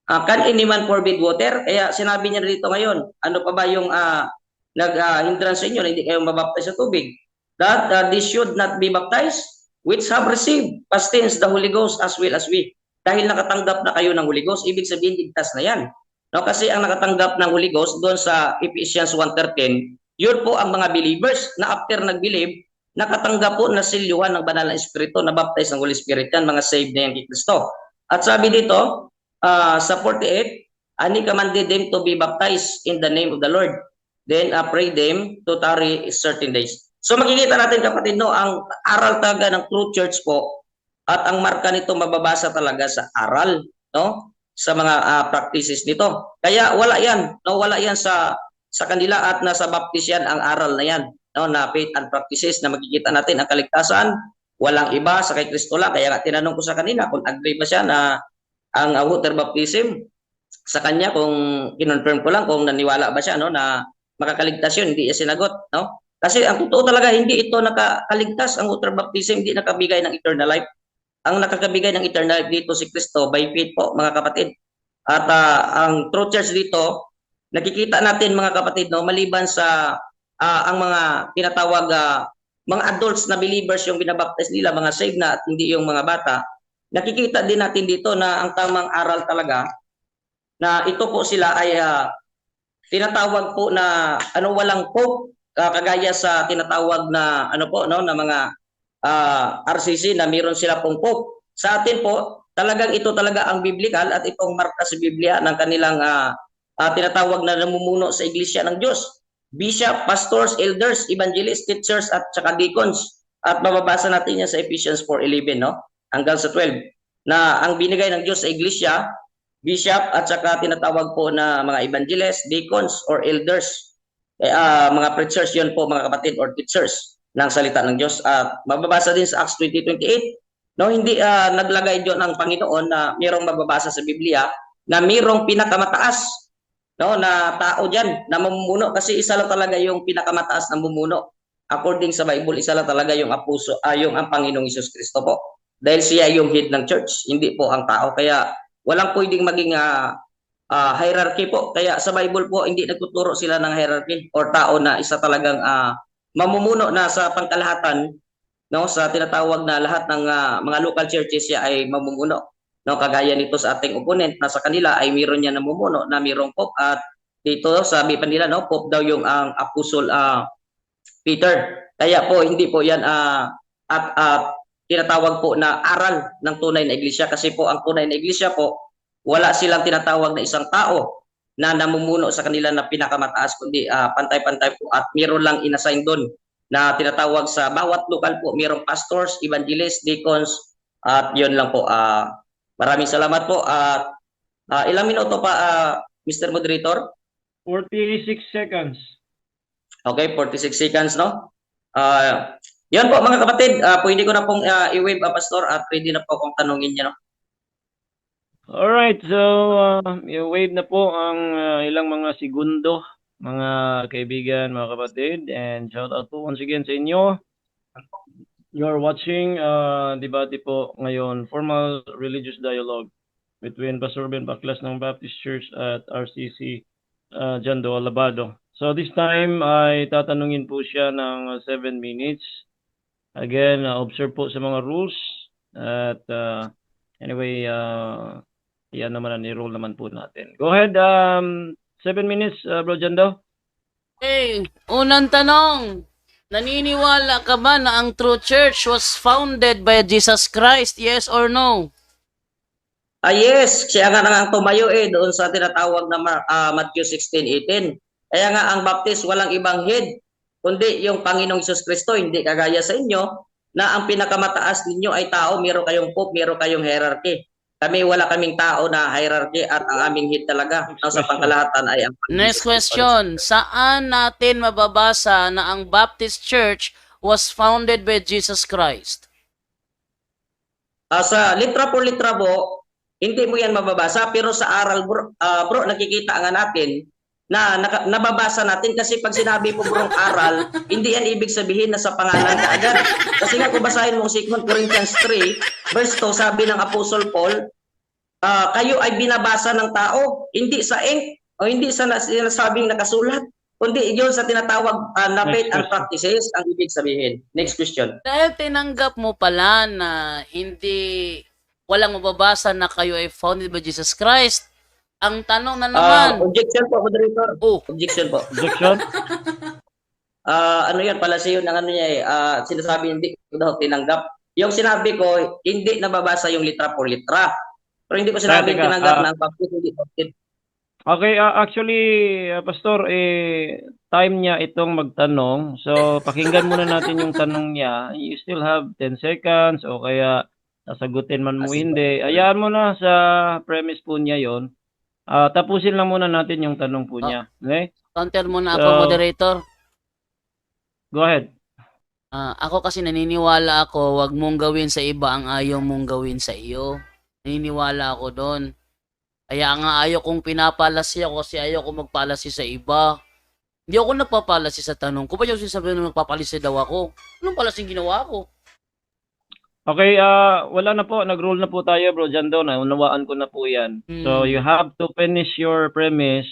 can any man forbid water? Kaya sinabi niya dito ngayon, ano pa ba yung nag-hindrance sa inyo na hindi kayo mabaptize sa tubig? That they should not be baptized, which have received past tense the Holy Ghost as well as we. Dahil nakatanggap na kayo ng Holy Ghost, ibig sabihin ligtas na yan. No, kasi ang nakatanggap ng Holy Ghost doon sa Ephesians 1:13, yun po ang mga believers na after nag-believe, nakatanggap po na silyuhan ng banal na Espiritu, na baptize ng Holy Spirit yan, mga saved na yan kay Kristo. At sabi dito, sa 48, and he commanded them to be baptized in the name of the Lord. Then pray them to tarry certain days. So makikita natin kapatid, no, ang aral talaga ng true church po, at ang marka nito mababasa talaga sa aral, no, sa mga practices nito. Kaya wala yan, no, wala yan sa kanila at nasa baptist yan ang aral na yan, no, na faith and practices na makikita natin ang kaligtasan, walang iba sa kay Kristo lang. Kaya nga tinanong ko sa kanina kung agree ba siya na ang water baptism sa kanya, kung kinonfirm ko lang kung naniwala ba siya, no, na makakaligtas yun, hindi niya sinagot, no? Kasi ang totoo talaga, hindi ito nakakaligtas. Ang water baptism hindi nakabigay ng eternal life. Ang nakakabigay ng eternal life dito si Kristo by faith po, mga kapatid. At ang true church dito, nakikita natin mga kapatid, no, maliban sa ang mga tinatawag mga adults na believers yung binabaptize nila, mga saved na at hindi yung mga bata, nakikita din natin dito na ang tamang aral talaga na ito po sila ay tinatawag po na walang pope, kagaya sa tinatawag na po, no, na mga RCC na meron sila pong pope. Sa atin po, talagang ito talaga ang biblical at itong marka sa Biblia ng kanilang tinatawag na namumuno sa iglesia ng Diyos. Bishop, pastors, elders, evangelists, teachers at saka deacons. At mababasa natin yan sa Ephesians 4:11, no, hanggang sa 12, na ang binigay ng Diyos sa iglesia, bishop at saka tinatawag po na mga evangelists, deacons or elders, mga preachers yun po mga kapatid, or teachers ng salita ng Diyos. At mababasa din sa Acts 20:28, no, hindi naglagay Diyos ng Panginoon na mayroong mababasa sa Biblia na mayroong pinakamataas, no, na tao diyan na mamumuno, kasi isa lang talaga yung pinakamataas na mumuno. According sa Bible, isa lang talaga yung yung ang Panginoong Hesus Kristo po. Dahil siya yung head ng church, hindi po ang tao. Kaya walang pwedeng maging hierarchy po. Kaya sa Bible po, hindi nagtuturo sila ng hierarchy or tao na isa talagang mamumuno na sa pangkalahatan, no, sa tinatawag na lahat ng mga local churches siya ay mamumuno. No, kagaya nito sa ating opponent na sa kanila ay meron niya namumuno na mayroong pope, at dito sabi pa nila, no, pope daw yung ang apostle Peter. Kaya po hindi po yan tinatawag po na aral ng tunay na iglesia, kasi po ang tunay na iglesia po, wala silang tinatawag na isang tao na namumuno sa kanila na pinakamataas, kundi pantay-pantay po, at meron lang inassign doon na tinatawag sa bawat lokal po, mayroong pastors, evangelists, deacons, at yun lang po. Maraming salamat po. At ilang minuto pa, Mr. Moderator? 46 seconds. Okay, 46 seconds, no? Yan po mga kapatid, pwede ko na pong i-wave, Pastor, at pwede na po akong tanungin niya, no? Alright, so i-wave na po ang ilang mga segundo, mga kaibigan, mga kapatid, and shout out po once again sa inyo. You're watching debate po ngayon, formal religious dialogue between Pastor Ben Baklas ng Baptist Church at RCC Jando Alabado. So this time ay tatanungin po siya ng 7 minutes. Again, observe po sa mga rules. At anyway, yan naman, i-roll naman po natin. Go ahead, 7 minutes, Bro Jando. Hey, unang tanong. Naniniwala ka ba na ang true church was founded by Jesus Christ? Yes or no? Yes, siya nga ang tumayo doon sa tinatawag na Matthew 16:18. Kaya nga ang baptist walang ibang head, kundi yung Panginoong Hesus Kristo. Hindi kagaya sa inyo na ang pinakamataas ninyo ay tao, meron kayong pope, meron kayong hierarchy. Kami wala kaming tao na hierarchy, at ang aming head talaga sa pangkalahatan ay ang Panginoong Next Hesus Kristo. question. Saan natin mababasa na ang Baptist Church was founded by Jesus Christ? Sa litra por litra po, hindi mo yan mababasa, pero sa aral bro, nakikita nga natin na nababasa natin, kasi pag sinabi po bro aral, hindi yan ibig sabihin na sa pangalan ka agad. Kasi nga kung basahin mo 2 Corinthians 3 verse 2, sabi ng Apostle Paul, kayo ay binabasa ng tao, hindi sa ink o hindi sa sinasabing nakasulat, kundi yun sa tinatawag na faith and practices ang ibig sabihin. Next question. Dahil tinanggap mo pala na walang mababasa na kayo ay founded by Jesus Christ, ang tanong na naman. Objection po, moderator. Objection po. Objection? Ano yan, palasiyo ng ano niya sinasabi hindi ko daw tinanggap. Yung sinabi ko, hindi nababasa yung litra por litra. Pero hindi ko sinabi tinanggap na ang baptist hindi baptist. Okay, actually, Pastor, time niya itong magtanong. So, pakinggan muna natin yung tanong niya. You still have 10 seconds o kaya sasagutin man mo hindi. Ayaan mo na sa premise po niya yon. Tapusin lang muna natin yung tanong po niya. Okay? Counter muna ako, moderator. Go ahead. Ako kasi naniniwala ako, wag mong gawin sa iba ang ayaw mong gawin sa iyo. Naniniwala ako doon. Kaya nga ayaw kong pinapalasi ako kasi ayaw kong magpalasi sa iba. Hindi ako nagpapalasi sa tanong ko. Ba't yung sinasabi na nagpapalasi daw ako? Anong palasing ginawa ko? Okay, wala na po. Nag-rule na po tayo, Bro Jando. Unawaan ko na po yan. So, you have to finish your premise.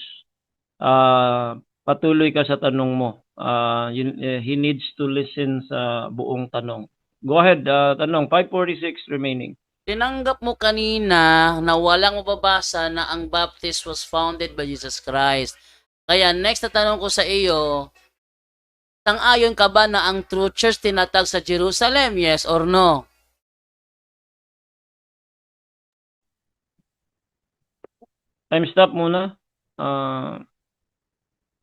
Patuloy ka sa tanong mo. He needs to listen sa buong tanong. Go ahead, tanong. 546 remaining. Tinanggap mo kanina na walang mababasa na ang baptist was founded by Jesus Christ. Kaya next na tanong ko sa iyo, sang-ayon ka ba na ang true church tinatag sa Jerusalem? Yes or no? Time stop muna.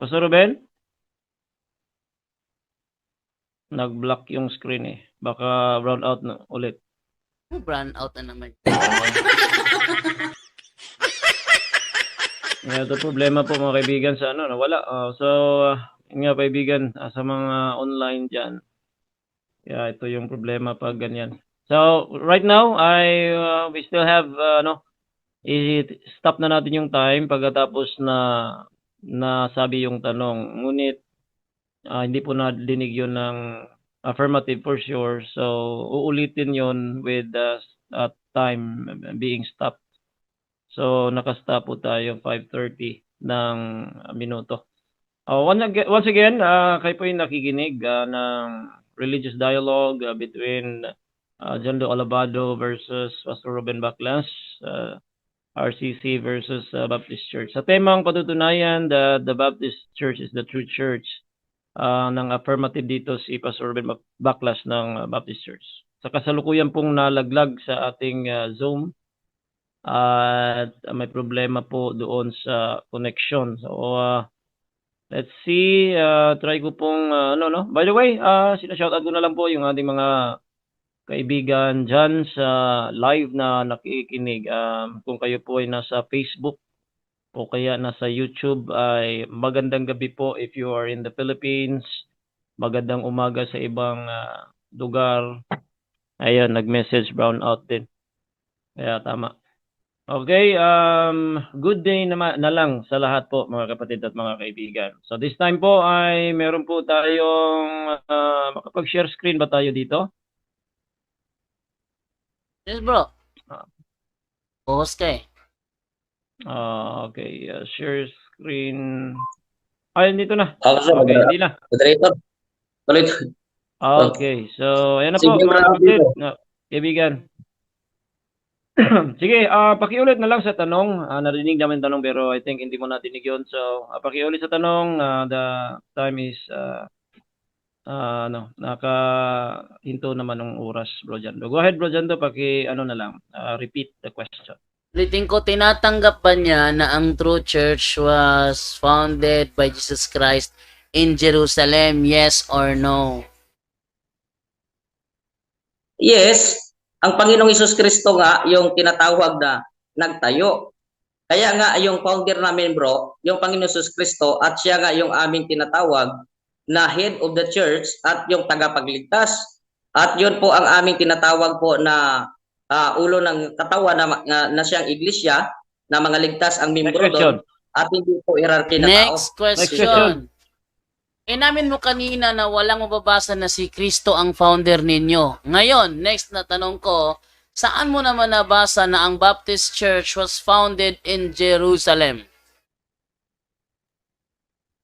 Pastor Ruben? Nag-block yung screen eh. Baka brown out na ulit. Brand out na naman. Ito problema po mga kaibigan sa nawala. Nga kaibigan, sa mga online dyan. Ito yung problema pag ganyan. So, right now, we still have, i-stop na natin yung time pagkatapos na nasabi yung tanong. Ngunit, hindi po nadinig yun ng affirmative for sure. So, uulitin yun with time being stopped. So, nakastop po tayo 5:30 ng minuto. Once again, kayo po yung nakikinig ng religious dialogue between Jondo Alabado versus Pastor Ruben Baclas, RCC versus Baptist Church. Sa temang patutunayan, the Baptist Church is the true church. Ng affirmative dito si Pastor Ruben Baclas ng Baptist Church. Sa kasalukuyan pong nalaglag sa ating Zoom at may problema po doon sa connection. So let's see, try ko pong By the way, sina-shoutout ko na lang po yung ating mga kaibigan dyan sa live na nakikinig. Kung kayo po ay nasa Facebook o kaya nasa YouTube, ay magandang gabi po if you are in the Philippines. Magandang umaga sa ibang lugar. Ayun, nag-message brown out din. Kaya tama. Okay, good day na lang sa lahat po mga kapatid at mga kaibigan. So this time po ay meron po tayong makapag-share screen ba tayo dito? Yes, bro. Buhos ka eh. Okay, share screen. Ay, dito na. Okay, hindi na. moderator. Tuloy. Okay, so ayan na po Sige, mga kapatid, kaibigan. Sige, pakiulit na lang sa tanong. Narinig namin tanong pero I think hindi mo natinig yun. So, pakiulit sa tanong. The time is nakahinto naman ng oras, Bro Jando. Go ahead, Bro Jando, repeat the question. Ulitin ko, tinatanggap ba niya na ang true church was founded by Jesus Christ in Jerusalem? Yes or no? Yes, ang Panginoong Hesus Kristo nga yung tinatawag na nagtayo. Kaya nga yung founder namin, bro, yung Panginoong Hesus Kristo, at siya nga yung aming tinatawag na head of the church at yung tagapagligtas. At yun po ang aming tinatawag po na ulo ng katawan na siyang iglesia, na mga ligtas ang membro doon, at hindi po hierarchy na tao. Next question. Inamin mo kanina na walang mababasa na si Kristo ang founder ninyo. Ngayon, next na tanong ko, saan mo naman nabasa na ang Baptist Church was founded in Jerusalem?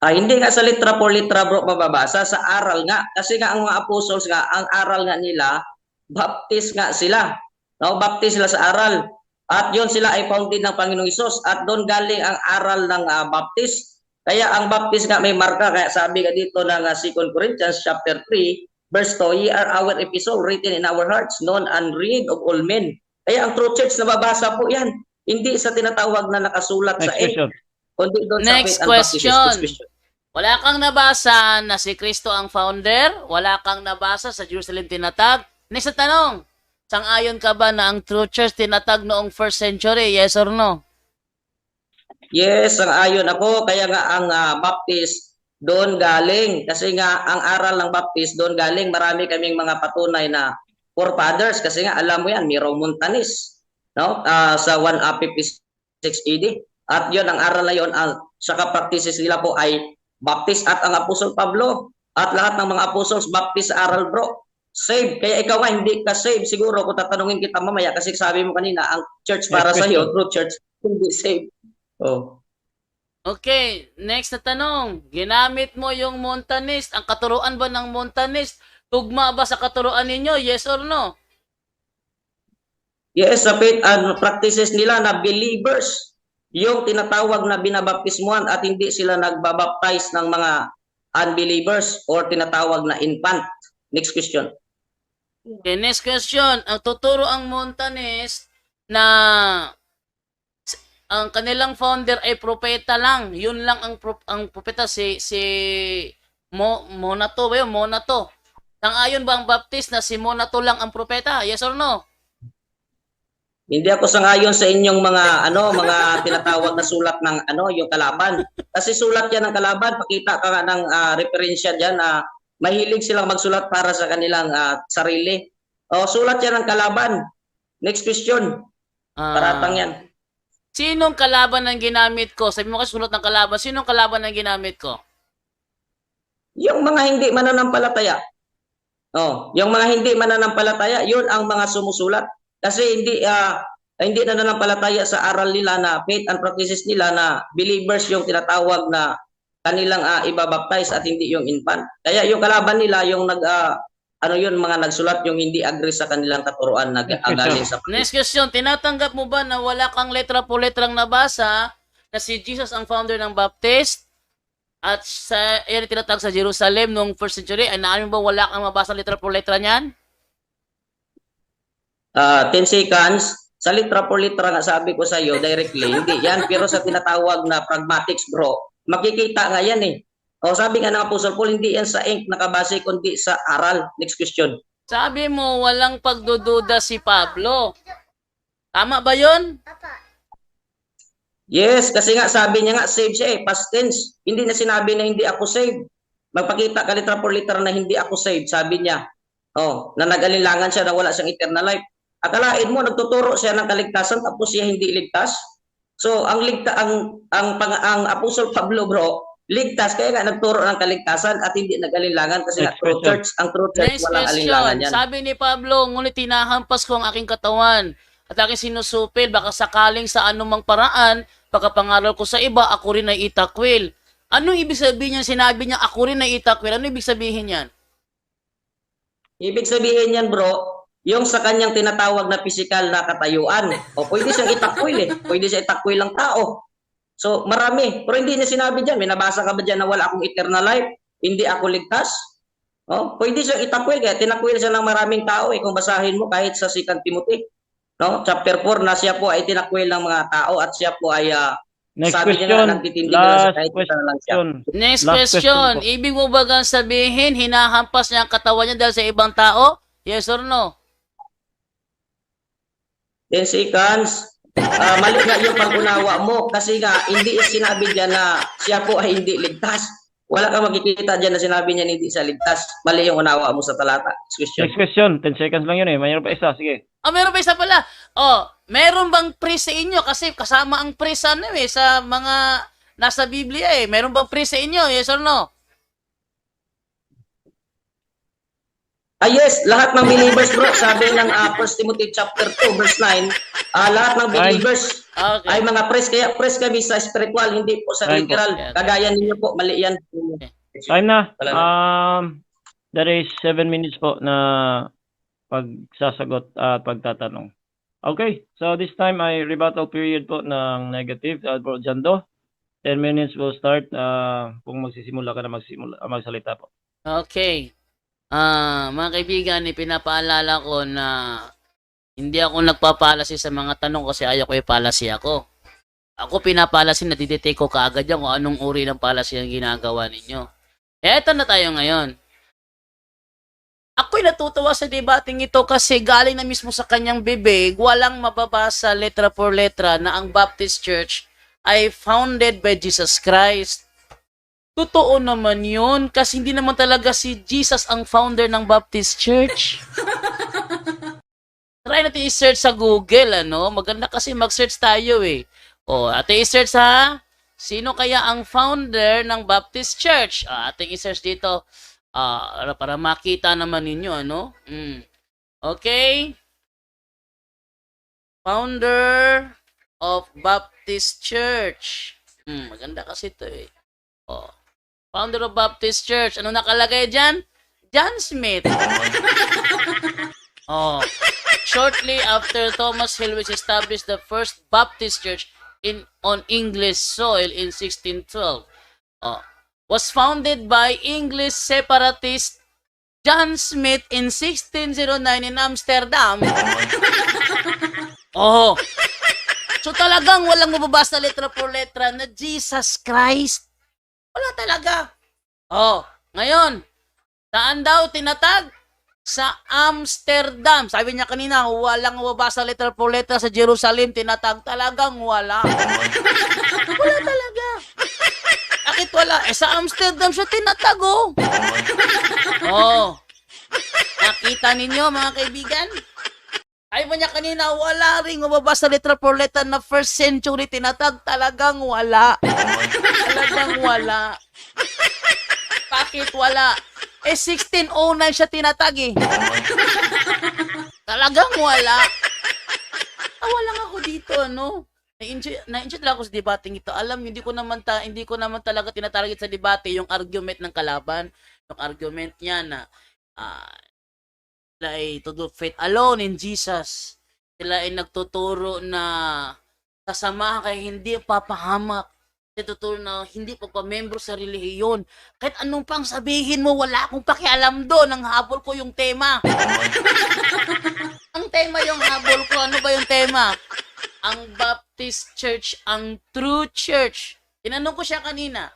Hindi nga sa litra por litra, bro, mababasa. Sa aral nga. Kasi nga ang mga apostles nga, ang aral nga nila, baptist nga sila. No, baptist sila sa aral. At yun sila ay founded ng Panginoong Hesus. At doon galing ang aral ng baptist. Kaya ang baptist nga may marka. Kaya sabi nga dito ng 2 Corinthians chapter 3, verse 2, ye are our epistle written in our hearts, known and read of all men. Kaya ang true church nababasa po yan. Hindi sa tinatawag na nakasulat sa kundi doon next sa question. Wala kang nabasa na si Kristo ang founder? Wala kang nabasa sa Jerusalem tinatag? Next na tanong, sang-ayon ka ba na ang true church tinatag noong 1st century? Yes or no? Yes, sang-ayon ako. Kaya nga ang Baptist doon galing. Kasi nga ang aral ng Baptist doon galing. Marami kaming mga patunay na forefathers. Kasi nga alam mo yan, Miro Montanis. no? Sa 156 AD. At yon ang aral na yon, ang saka practices nila po ay baptist at ang Apostol Pablo at lahat ng mga apostles baptist sa aral, bro. Save. Kaya ikaw nga hindi ka save siguro kung tatanungin kita mamaya kasi sabi mo kanina ang church para Next sa iyo, question. true church, hindi save. Oh. Okay, next na tanong. Ginamit mo yung Montanist. Ang katuruan ba ng Montanist? Tugma ba sa katuruan ninyo? Yes or no? Yes, sa faith and practices nila na believers, yung tinatawag na binabaptismuhan at hindi sila nagbabaptize ng mga unbelievers or tinatawag na infant. Next question. Okay, next question. Ang tuturo ang Montanist na ang kanilang founder ay propeta lang. Yun lang ang propeta si Monato ba yun? Monato. Sang-ayon ba ang Baptist na si Monato lang ang propeta? Yes or no? Hindi ako sangayon sa inyong mga tinatawag na sulat ng yung kalaban. Kasi sulat 'yan ng kalaban, pakita ka nga ng referensya diyan na mahilig silang magsulat para sa kanilang sarili. O sulat 'yan ng kalaban. Next question. Paratang 'yan. Sinong kalaban ang ginamit ko? Sabi mo kasi sulat ng kalaban. Sinong kalaban ang ginamit ko? Yung mga hindi mananampalataya. Yung mga hindi mananampalataya, 'yun ang mga sumusulat. Kasi hindi nananampalataya sa aral nila na faith and practices nila na believers yung tinatawag na kanilang ibabaptize at hindi yung infant. Kaya yung kalaban nila yung mga nagsulat yung hindi agree sa kanilang katuruan na galing sa Next question. Tinatanggap mo ba na wala kang letra po letrang nabasa na si Jesus ang founder ng Baptist? At yan tinatawag sa Jerusalem noong 1st century. Ay naamin ba wala kang mabasa letra po letra niyan? 10 seconds, sa litra por litra nga sabi ko sa iyo directly, hindi yan. Pero sa tinatawag na pragmatics, bro, makikita nga yan eh. O sabi nga ng Apostle Paul, hindi yan sa ink nakabase, kundi sa aral. Next question. Sabi mo, walang pagdududa si Pablo. Tama ba yun? Yes, kasi nga sabi niya nga, save siya eh, past tense. Hindi na sinabi na hindi ako save. Magpakita ka litra por litra na hindi ako save, sabi niya. Na nag-alinlangan siya na wala siyang eternal life. Akalain mo nagtuturo siya ng kaligtasan tapos siya hindi ligtas. So ang Apostol Pablo, bro, ligtas kaya nga nagturo ng kaligtasan at hindi nag-alinlangan kasi nga true church, ang true church Next walang alinlangan yan. Sabi ni Pablo, ngunit tinahampas ko ang aking katawan at aking sinusupil, baka sakaling sa anumang paraan, pagkapangaral ko sa iba, ako rin ay itakwil. Anong ibig sabihin niyan? Sinabi niya, ako rin ay itakwil. Ano ibig sabihin yan? Ibig sabihin yan, bro, yung sa kanyang tinatawag na physical na katayuan. Pwede siyang itakwil eh. Pwede siya itakwil ng tao. So, marami. Pero hindi niya sinabi dyan. May nabasa ka ba dyan na wala akong eternal life? Hindi ako ligtas? Pwede siyang itakwil. Kaya tinakwil siya ng maraming tao eh. Kung basahin mo kahit sa 2 Timothy. Chapter 4 na siya po ay tinakwil ng mga tao at siya po ay Next sabi question. niya na nagtitindig na sa Last kahit isa na lang siya. question. Next Last question. question po. Ibig mo ba gang sabihin, hinahampas niya ang katawan niya dahil sa ibang tao? Yes or no? 10 seconds. Mali nga yung pag-unawa mo kasi nga hindi sinabi niya na siya po ay hindi ligtas. Wala kang makikita dyan na sinabi niya hindi siya ligtas. Mali yung unawa mo sa talata. Next question. Next question. 10 seconds lang yun eh. Mayroon pa isa. Sige. Meron pa isa pala. Meron bang priest sa inyo? Kasi kasama ang priest sa mga nasa Biblia eh. Meron bang priest sa inyo? Yes or no? Yes, lahat ng believers, bro. Sabi ng 1 Timothy chapter 2 verse 9, lahat ng believers ay mga priest. Kaya priest kami sa spiritual, hindi po sa literal. Kagaya ninyo po, mali yan. Time na. There is 7 minutes po na pagsasagot at pagtatanong. Okay, so this time ay rebuttal period po ng negative. Bro Jando, 10 minutes will start kung magsisimula ka na magsalita po. Okay. Mga kaibigan, pinapaalala ko na hindi ako nagpapalasi sa mga tanong kasi ayaw ko ipalasi ako. Ako pinapalasi na didetect ko kaagad yan kung anong uri ng palasi ang ginagawa ninyo. Eto na tayo ngayon. Ako'y natutuwa sa debating ito kasi galing na mismo sa kanyang bibig, walang mababasa letra por letra na ang Baptist Church ay founded by Jesus Christ. Totoo naman yun kasi hindi naman talaga si Jesus ang founder ng Baptist Church. Try natin i-search sa Google, ano? Maganda kasi mag-search tayo eh. Ating i-search ha. Sino kaya ang founder ng Baptist Church? Ating i-search dito. Para makita naman ninyo, ano? Okay. Founder of Baptist Church. Maganda kasi ito eh. Founder of Baptist Church. Ano nakalagay dyan? John Smith. Shortly after Thomas Helwig established the first Baptist Church on English soil in 1612. Was founded by English separatist John Smith in 1609 in Amsterdam. So talagang walang mababasa letra por letra na Jesus Christ. Wala talaga. Ngayon, saan daw tinatag? Sa Amsterdam. Sabi niya kanina, walang mababasa letra por letra sa Jerusalem, tinatag. Talagang wala. Wala talaga. Bakit wala? Sa Amsterdam siya tinatag, Nakita ninyo, mga kaibigan? Ay mo niya kanina, wala rin mababasa letra por letra na first century tinatag. Talagang wala. Talagang wala. Bakit wala? 1609 siya tinatag eh. Talagang wala. Tawa lang ako dito, ano? Na-enjoy lang ako sa debating ito. Alam, hindi ko naman talaga tinatarget sa debate yung argument ng kalaban. Yung argument niya na sila ay to do faith alone in Jesus. Sila ay nagtuturo na kasama kay hindi papahamak. Nagtuturo na hindi pagpamembro sa relihiyon. Kahit anong pang sabihin mo, wala akong pakialam doon. Ang habol ko yung tema. Ang tema yung habol ko. Ano ba yung tema? Ang Baptist Church, ang true church. Tinanong ko siya kanina,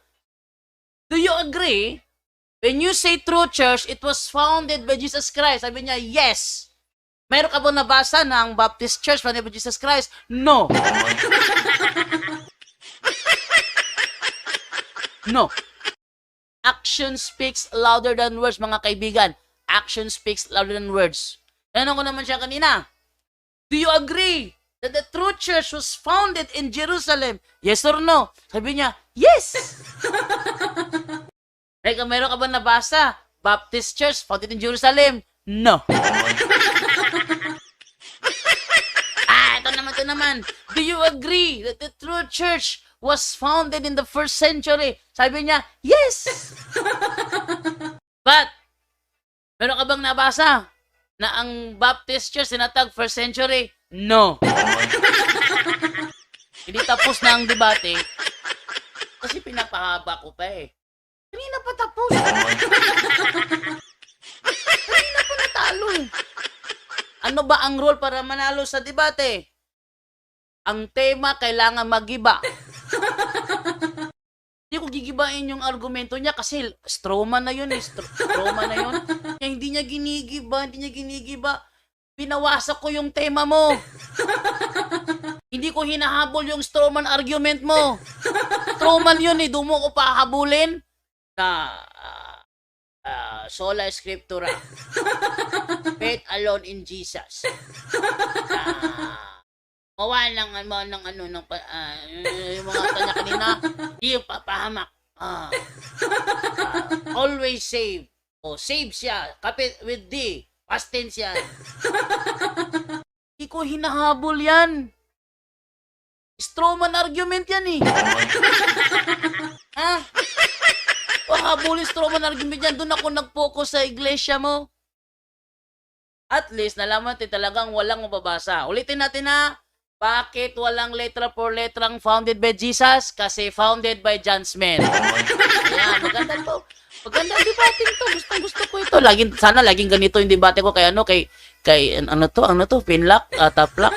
do you agree? When you say true church, it was founded by Jesus Christ. Sabi niya, yes. Meron ka ba nabasa na ang Baptist Church founded by Jesus Christ? No. No. Action speaks louder than words, mga kaibigan. Action speaks louder than words. Tanong ko naman siya kanina, do you agree that the true church was founded in Jerusalem? Yes or no? Sabi niya, yes. Meron ka ba nabasa? Baptist Church founded in Jerusalem? No. Ito naman. Do you agree that the true church was founded in the first century? Sabi niya, yes. But, meron ka bang nabasa na ang Baptist Church sinatag first century? No. Hindi tapos na ang debate kasi pinapahaba ko pa eh. Kanina pa tapos. Kanina pa natalo eh. Ano ba ang rule para manalo sa debate? Ang tema kailangan magiba. Hindi ko gigibain yung argumento niya kasi strawman na yun eh. Strawman na yun. Kaya hindi niya ginigiba. Pinawasak ko yung tema mo. Hindi ko hinahabol yung strawman argument mo. Strawman yun eh. Doon mo ko pahabulin na sola scriptura. Faith alone in Jesus. Mawalan mo ng yung mga kanya kanina, di yung papahamak. Always save. Save siya. Kapit with D. Past tense yan. Hindi ko hinahabol yan. Strawman argument yan eh. Habulin strawman argument yan. Doon ako nag-focus sa iglesia mo. At least, nalaman natin talagang walang mababasa. Ulitin natin na. Bakit walang letra por letrang founded by Jesus? Kasi founded by John Smith. Ayan, maganda po. Maganda ang debating to. Gusto ko ito. Sana laging ganito yung debate ko kay ano to, Pinlock, Taplak,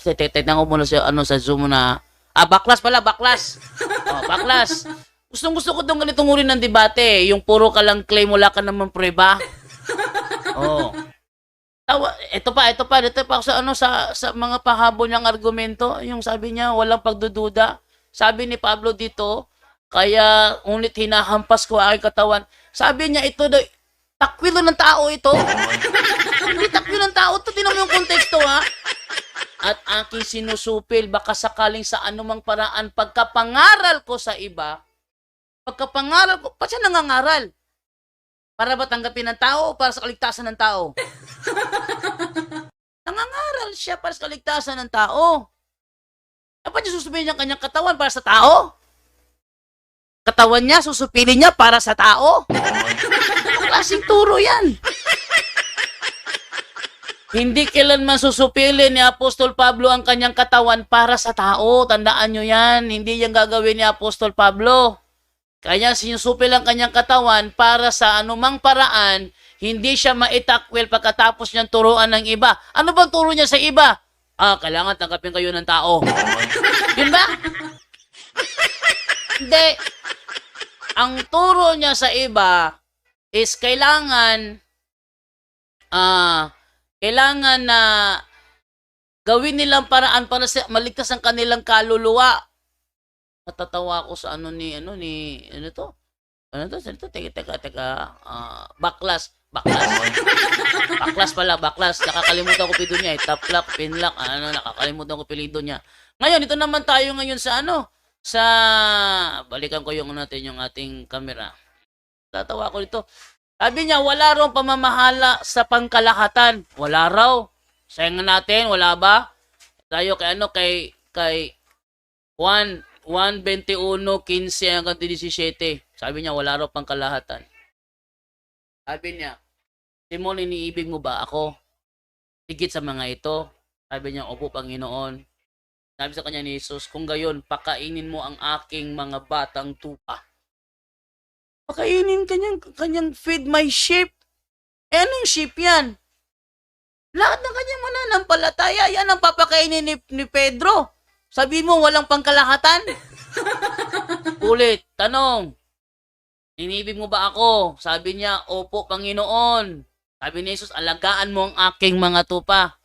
titignan ko muna sa Zoom na, Baklas pala, Baklas. Baklas. Gusto ko itong ganitong uri ng debate. Yung puro ka lang claim, wala ka naman prueba. Ito pa sa mga pahabol niyang argumento, yung sabi niya walang pagdududa. Sabi ni Pablo dito, kaya ngunit hinahampas ko ang katawan. Sabi niya ito Takwilo ng tao ito. Hindi takwilo ng tao ito. Tinan mo yung konteksto, ha? At aking sinusupil, baka sakaling sa anumang paraan, pagkapangaral ko sa iba, ba't siya nangangaral? Para ba tanggapin ng tao o para sa kaligtasan ng tao? Nangangaral siya para sa kaligtasan ng tao. Dapat niya susupilin niya kanyang katawan para sa tao? Katawan niya, susupilin niya para sa tao? Anong klaseng turo yan? Hindi kailanman susupilin ni Apostol Pablo ang kanyang katawan para sa tao. Tandaan nyo yan. Hindi yan gagawin ni Apostol Pablo. Kaya sinusupil ang kanyang katawan para sa anumang paraan, hindi siya maitakwil pagkatapos niyang turuan ng iba. Ano bang turo niya sa iba? Kailangan tanggapin kayo ng tao. Yun ba? Hindi. Ang turo niya sa iba is kailangan na gawin nilang paraan para maligtas ang kanilang kaluluwa. Natatawa ako sa baklas. Baklas. Nakakalimutan ko pido niya, taplak, pinlak, nakakalimutan ko pilido niya. Ngayon, ito naman tayo ngayon balikan ko yung ating camera. Tatawa ko dito. Sabi niya, wala raw pamamahala sa pangkalahatan. Wala raw. Sayangan natin, wala ba? Tayo kay 1:21:15 hanggang 17. Sabi niya, wala raw pangkalahatan. Sabi niya, Simon, iniibig mo ba ako? Higit sa mga ito. Sabi niya, opo, Panginoon. Sabi sa kanya ni Jesus, kung gayon, pakainin mo ang aking mga batang tupa. Pakainin kanyang feed my sheep. Anong sheep yan? Lahat ng kanyang mananampalataya, yan ang papakainin ni Pedro. Sabi mo, walang pangkalahatan? Ulit, tanong. Inibig mo ba ako? Sabi niya, opo, Panginoon. Sabi ni Jesus, alagaan mo ang aking mga tupa.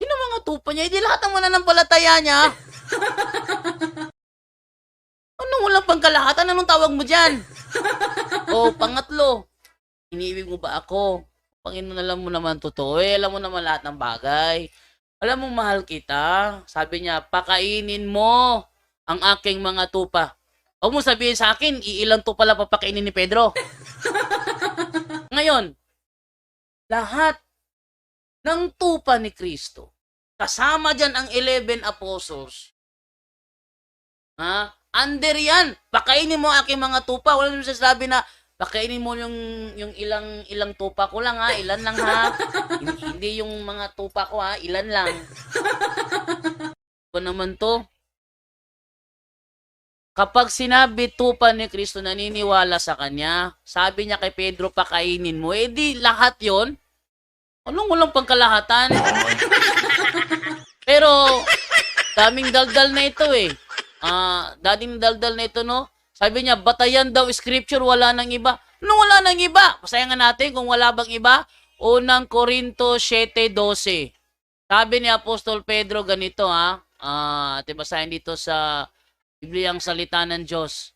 Sino mga tupa niya? Hindi lahat ng mananampalataya niya. Anong walang pangkalahatan? Anong tawag mo dyan? Pangatlo. Iniibig mo ba ako? Panginoon, alam mo naman totoo. Alam mo naman lahat ng bagay. Alam mong mahal kita. Sabi niya, pakainin mo ang aking mga tupa. Huwag mo sabihin sa akin, iilang tupa lang papakainin ni Pedro. Ngayon, lahat ng tupa ni Kristo, kasama dyan ang 11 apostles, under yan, pakainin mo aking mga tupa. Wala naman sasabi na, pakainin mo yung ilang tupa ko lang ilan lang hindi yung mga tupa ko ilan lang. Ano naman to? Kapag sinabi tupa ni Kristo, naniniwala sa kanya, sabi niya kay Pedro, pakainin mo, di lahat yon. Anong walang pangkalahatan? Pero, daming daldal na ito daming daldal na ito, no? Sabi niya, batayan daw scripture, wala nang iba. Ano wala nang iba? Pasayangan natin kung wala bang iba. Unang Korinto 7:12. Sabi ni Apostol Pedro ganito, basahin dito sa Bibliang Salita ng Diyos.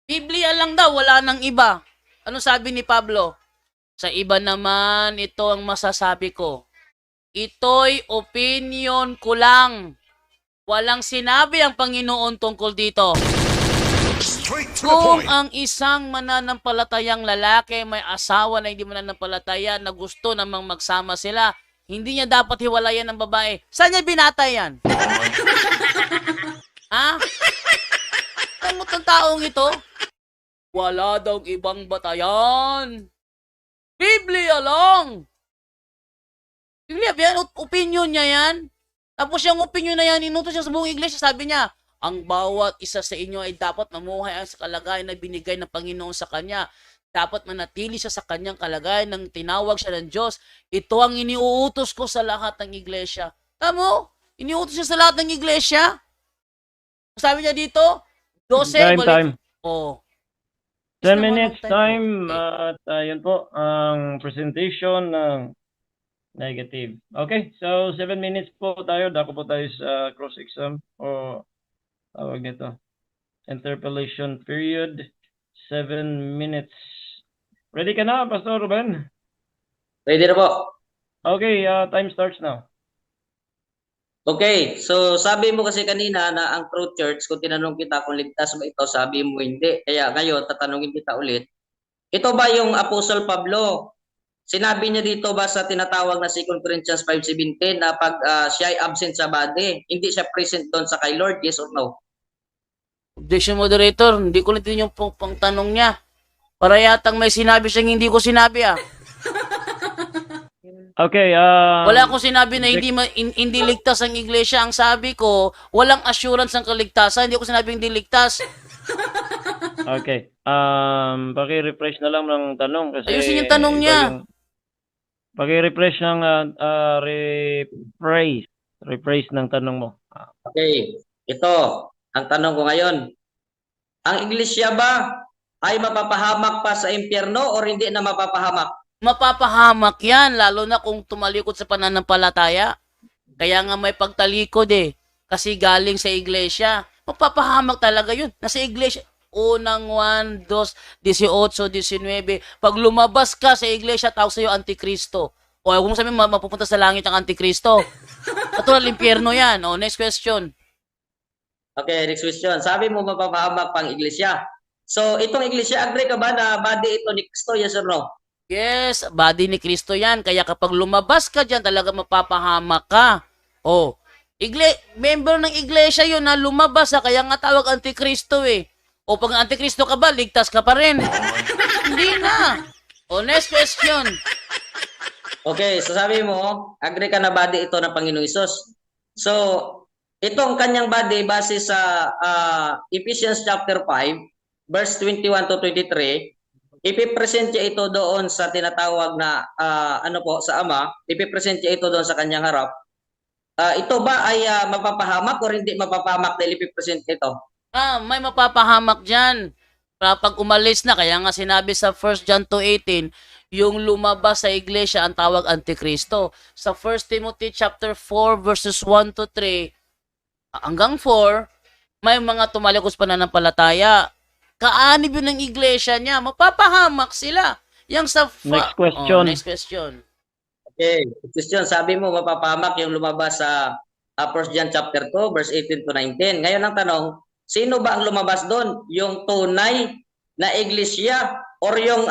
Biblia lang daw, wala nang iba. Ano sabi ni Pablo? Sa iba naman, ito ang masasabi ko. Ito'y opinion ko lang. Walang sinabi ang Panginoon tungkol dito. Kung ang isang mananampalatayang lalaki may asawa na hindi mananampalataya na gusto namang magsama sila, hindi niya dapat hiwalayan ng babae. Saan niya binatay yan? Tangot ng taong ito? Wala daw ibang batayan. Biblia lang. Biblia, opinion niya yan. Tapos yung opinion na yan, inutos siya sa buong iglesia, sabi niya, ang bawat isa sa inyo ay dapat mamuhay sa kalagayan na binigay ng Panginoon sa kanya. Dapat manatili siya sa kanyang kalagayan nang tinawag siya ng Diyos. Ito ang iniuutos ko sa lahat ng iglesia. Tamo? Iniuutos siya sa lahat ng iglesia? Sabi niya dito, 12. Time. 10 minutes Okay. time. At yun po, ang presentation ng negative. Okay, so 7 minutes po tayo. Dako po tayo sa cross-exam o tawag nito. Interpolation period. 7 minutes. Ready ka na, Pastor Ruben? Ready na po. Okay, time starts now. Okay, so sabi mo kasi kanina na ang True Church, kung tinanong kita kung ligtas ba ito, sabi mo hindi. Kaya ngayon, tatanungin kita ulit. Ito ba yung Apostle Pablo? Sinabi niya dito ba sa tinatawag na 2 Corinthians 5:17 na pag siya ay absent sa body, hindi siya present doon sa kay Lord, yes or no? Objection moderator, hindi ko natin yung pang tanong niya. Para yatang may sinabi siyang hindi ko sinabi ah. Okay, Wala akong sinabi na hindi ligtas ang iglesia. Ang sabi ko, walang assurance ang kaligtasan. Hindi ko sinabi hindi ligtas. okay. Paki-refresh na lang ng tanong kasi Ayusin yung tanong niya. Paki-refresh ng rephrase ng tanong mo. Okay, ito, ang tanong ko ngayon. Ang iglesia ba ay mapapahamak pa sa impyerno o hindi na mapapahamak? Mapapahamak yan, lalo na kung tumalikod sa pananampalataya. Kaya nga may pagtalikod eh. Kasi galing sa iglesia. Mapapahamak talaga yun. Nasa iglesia. Unang 1, 2, 18, 19. Pag lumabas ka sa iglesia, tawag sa'yo Antikristo. O kung sabihin, mapupunta sa langit ang Antikristo. Natural, impyerno yan. O, next question. Okay, next question. Sabi mo mapapahamak pang iglesia. So, itong iglesia, agree ka ba na body ito ni Kristo, yes or no? Yes, body ni Kristo yan. Kaya kapag lumabas ka dyan, talaga mapapahamak ka. O, member ng iglesia yun na lumabas ha, kaya nga tawag Antikristo eh. O pag Antikristo ka ba, ligtas ka pa rin. Hindi na. O, next question. Okay, so sabi mo, agree ka na body ito ng Panginoong Hesus. So, itong kanyang body base sa Ephesians chapter 5, verse 21 to 23, ipipresent niya ito doon sa tinatawag na sa Ama, ipipresent niya ito doon sa kanyang harap. Ito ba ay mapapahamak o hindi mapapahamak dahil ipipresent ito? May mapapahamak dyan. Pag umalis na, kaya nga sinabi sa 1 John 2:18, yung lumabas sa iglesia ang tawag Antikristo. Sa 1 Timothy chapter 4 verses 1 to 3 hanggang 4, may mga tumalikod sa pananampalataya. Kaanib yun ng iglesia niya, mapapahamak sila. Yang sa Next question. Next question. Okay, question, sabi mo mapapahamak yung lumabas sa 1 John chapter 2 verse 18 to 19. Ngayon ang tanong, sino ba ang lumabas doon? Yung tunay na iglesia or yung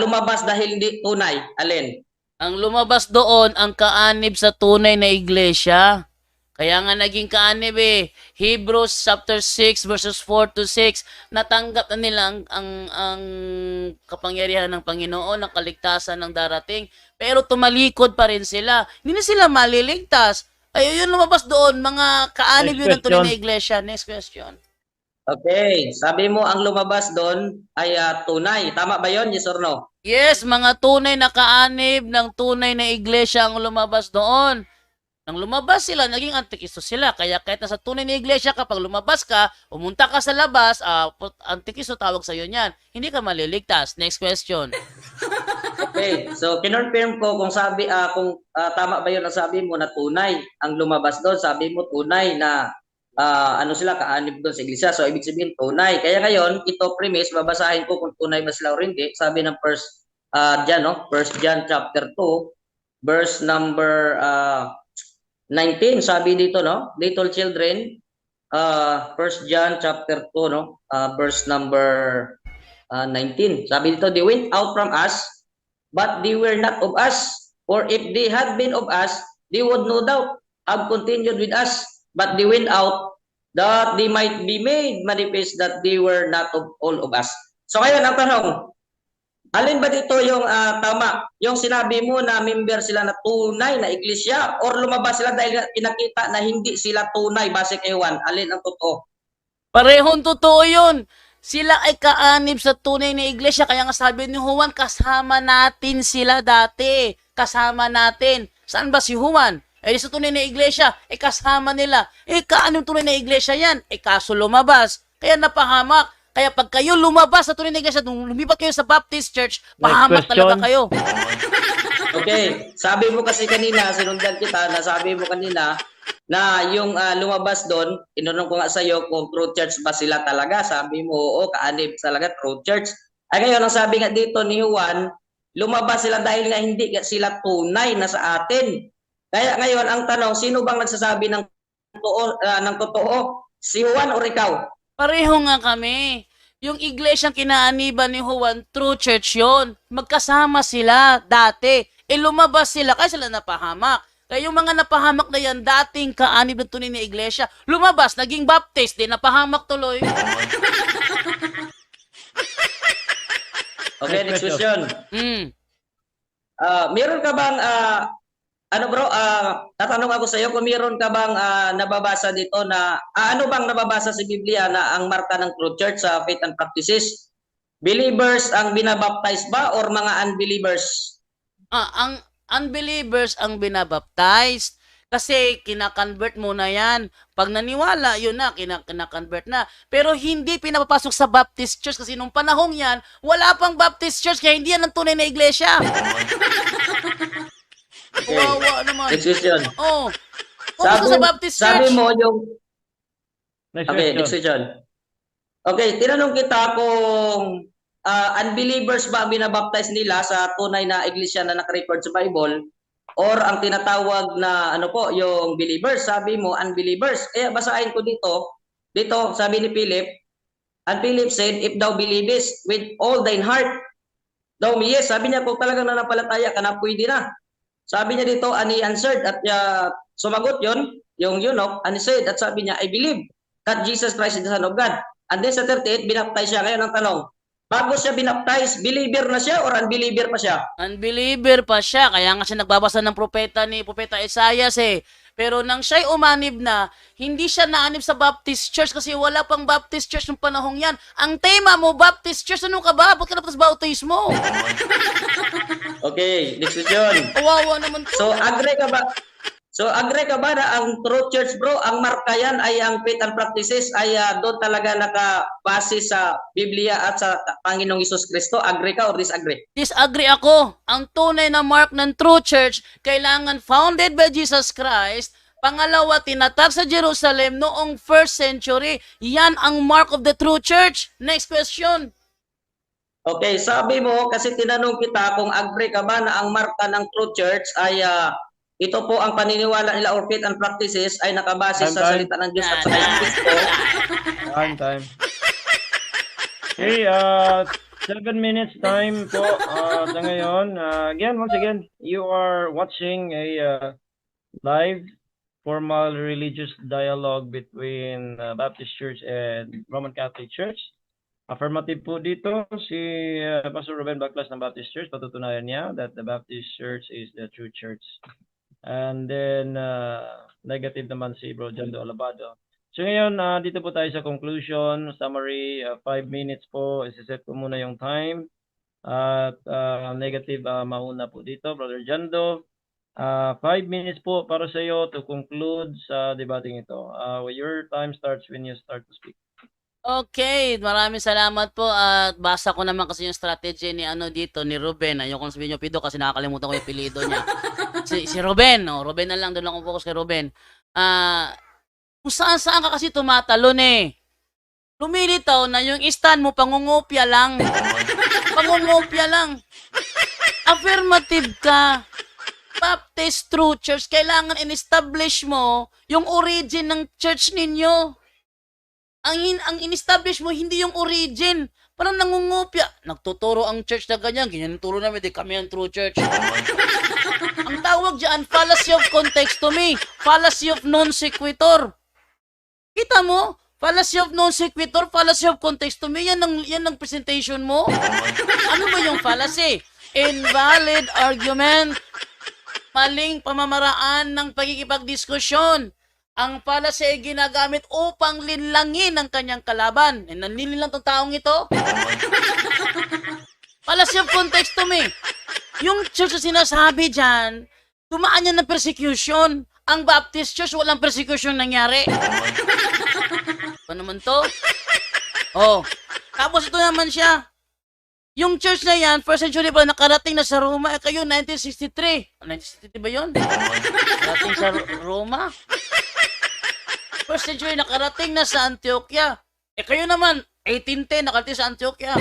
lumabas dahil hindi tunay? Alin? Ang lumabas doon ang kaanib sa tunay na iglesia. Kaya nga naging kaanib eh. Hebrews chapter 6 verses 4 to 6, natanggap na nila ang kapangyarihan ng Panginoon, ang kaligtasan ng darating. Pero tumalikod pa rin sila. Hindi na sila maliligtas. Ay, yun lumabas doon, mga kaanib yun ng tunay na iglesia. Next question. Okay, sabi mo ang lumabas doon ay tunay. Tama ba yon? Yes or no? Yes, mga tunay na kaanib ng tunay na iglesia ang lumabas doon. Nang lumabas sila, naging Antikristo sila. Kaya kahit nasa tunay na iglesia, kapag lumabas ka, umunta ka sa labas, Antikristo tawag sa'yo niyan. Hindi ka maliligtas. Next question. Okay, so kinonfirm ko kung tama ba yun ang sabi mo na tunay ang lumabas doon. Sabi mo tunay na sila kaanib doon sa iglesia. So ibig sabihin tunay. Kaya ngayon, ito premise, babasahin ko kung tunay ba sila o hindi. Sabi ng 1 John chapter 2, verse number 19, sabi dito, no? Little children, 1 John chapter 2, no? Verse number 19. Sabi dito, they went out from us, but they were not of us. For if they had been of us, they would no doubt have continued with us. But they went out that they might be made manifest that they were not of all of us. So ngayon, ang tanong, alin ba dito yung tama? Yung sinabi mo na member sila na tunay na iglesia or lumabas sila dahil pinakita na hindi sila tunay base kay Juan? Alin ang totoo? Parehong totoo yun. Sila ay kaanib sa tunay na iglesia. Kaya nga sabi ni Juan, kasama natin sila dati. Kasama natin. Saan ba si Juan? Sa tunay na iglesia, kasama nila. Kaanib tunay na iglesia yan? Kaso lumabas. Kaya napahamak. Kaya pag kayo lumabas sa tunay na iglesia, lumipat kayo sa Baptist Church, pahamak talaga kayo. Okay, sabi mo kasi kanina, sinundan kita, sabi mo kanina na yung lumabas doon, inunong ko nga sa iyo kung true church ba sila talaga. Sabi mo, oo, kaanib talaga true church. Ay ngayon, ang sabi nga dito ni Juan, lumabas sila dahil nga hindi sila tunay na sa atin. Kaya ngayon, ang tanong, sino bang nagsasabi ng totoo? Si Juan o ikaw? Pareho nga kami. Yung iglesyang kinaaniban ni Juan, true church yon. Magkasama sila dati. Lumabas sila, kaya sila napahamak. Kaya yung mga napahamak na yan, dating kaanib na tunay na iglesia, lumabas, naging baptist, di napahamak tuloy. Okay, next question. Mm. Meron ka bang, tatanong ako sa iyo kung meron ka bang nababasa dito na, ano bang nababasa sa Biblia na ang marka ng true church sa faith and practices? Believers ang binabaptize ba or mga unbelievers? Ang unbelievers ang binabaptize. Kasi kinakonvert muna yan. Pag naniwala, yun na, kinakonvert na. Pero hindi pinapapasok sa Baptist Church kasi nung panahong yan, wala pang Baptist Church kaya hindi yan ang tunay na iglesia. Okay. Wawa naman. Next question. Oh. Pumunta sa Baptist Church. Sabi mo yung... Next Okay, question. next question. Okay, tinanong kita kung unbelievers ba ang binabaptize nila sa tunay na iglesia na nakarecord sa Bible or ang tinatawag na yung believers. Sabi mo unbelievers. Kaya basahin ko dito sabi ni Philip, and Philip said, if thou believest with all thine heart, thou mayest. Sabi niya, kung talagang nanampalataya ka na, pwede na. Sabi niya dito, and he answered, at sumagot yon yung eunuch, and he said, at sabi niya, I believe that Jesus Christ is the Son of God. And then sa 38, binaptize siya. Ngayon ang tanong, bago siya binaptize, believer na siya or unbeliever pa siya? Unbeliever pa siya. Kaya nga siya nagbabasa ng propeta Isaias eh. Pero nang siya'y umanib na, hindi siya naanib sa Baptist Church kasi wala pang Baptist Church nung panahong yan. Ang tema mo, Baptist Church, ano ka ba? Ba't ka napatas bautismo? Okay, next question. Kawawa naman to. So agree ka ba na ang true church, bro, ang marka yan ay ang faith and practices ay doon talaga nakabase sa Biblia at sa Panginoong Hesus Kristo? Agree ka or disagree? Disagree ako. Ang tunay na mark ng true church, kailangan founded by Jesus Christ. Pangalawa, tinatag sa Jerusalem noong 1st century. Yan ang mark of the true church. Next question. Okay, sabi mo, kasi tinanong kita kung agree ka ba na ang marka ng true church ay ito po ang paniniwala nila or faith and practices ay nakabase sa salita ng Diyos at sa Kristo. Time. Okay, 7 minutes time po sa ngayon. Once again, you are watching a live formal religious dialogue between Baptist Church and Roman Catholic Church. Affirmative po dito si Pastor Ruben Baclas ng Baptist Church. Patutunayan niya that the Baptist Church is the true church. And then, negative naman si Bro John de Olabado. So ngayon, dito po tayo sa conclusion, summary, 5 minutes po. Isiset ko muna yung time. At negative, mauna po dito, Brother Jando. 5 minutes po para sa iyo to conclude sa debating ito. Your time starts when you start to speak. Okay, maraming salamat po at basa ko naman kasi yung strategy ni ni Ruben. Ayoko kong sabihin yung Pido kasi nakakalimutan ko yung apelyido niya. Si Ruben, Ruben na lang, doon lang akong focus kay Ruben. Kung saan ka kasi tumatalon eh. Lumilitaw na yung stand mo, pangungopia lang. Pangungopia lang. Affirmative ka. Baptist True Church, kailangan in-establish mo yung origin ng church ninyo. Ang in-establish mo, hindi yung origin. Parang nangungopia. Nagtuturo ang church na ganyan. Ganyan turo namin, di kami ang true church. Ang tawag dyan, fallacy of context to me. Fallacy of non sequitur. Kita mo? Fallacy of non sequitur, fallacy of context to me. Yan ang presentation mo. Ano ba yung fallacy? Invalid argument. Maling pamamaraan ng pagkikipagdiskusyon. Ang fallacy ay ginagamit upang linlangin ang kanyang kalaban. E nanlilinlang tong taong ito. Fallacy of context to me. Yung church na sinasabi dyan, dumaan yan ng persecution. Ang Baptist Church, walang persecution nangyari. Ano naman to? Tapos ito naman siya. Yung church na yan, first century pa, nakarating na sa Roma. Kayo, 1963. 1963 ba yun? Nakarating sa Roma? First century, nakarating na sa Antioquia. Kayo naman, 1810, nakarating sa Antioquia.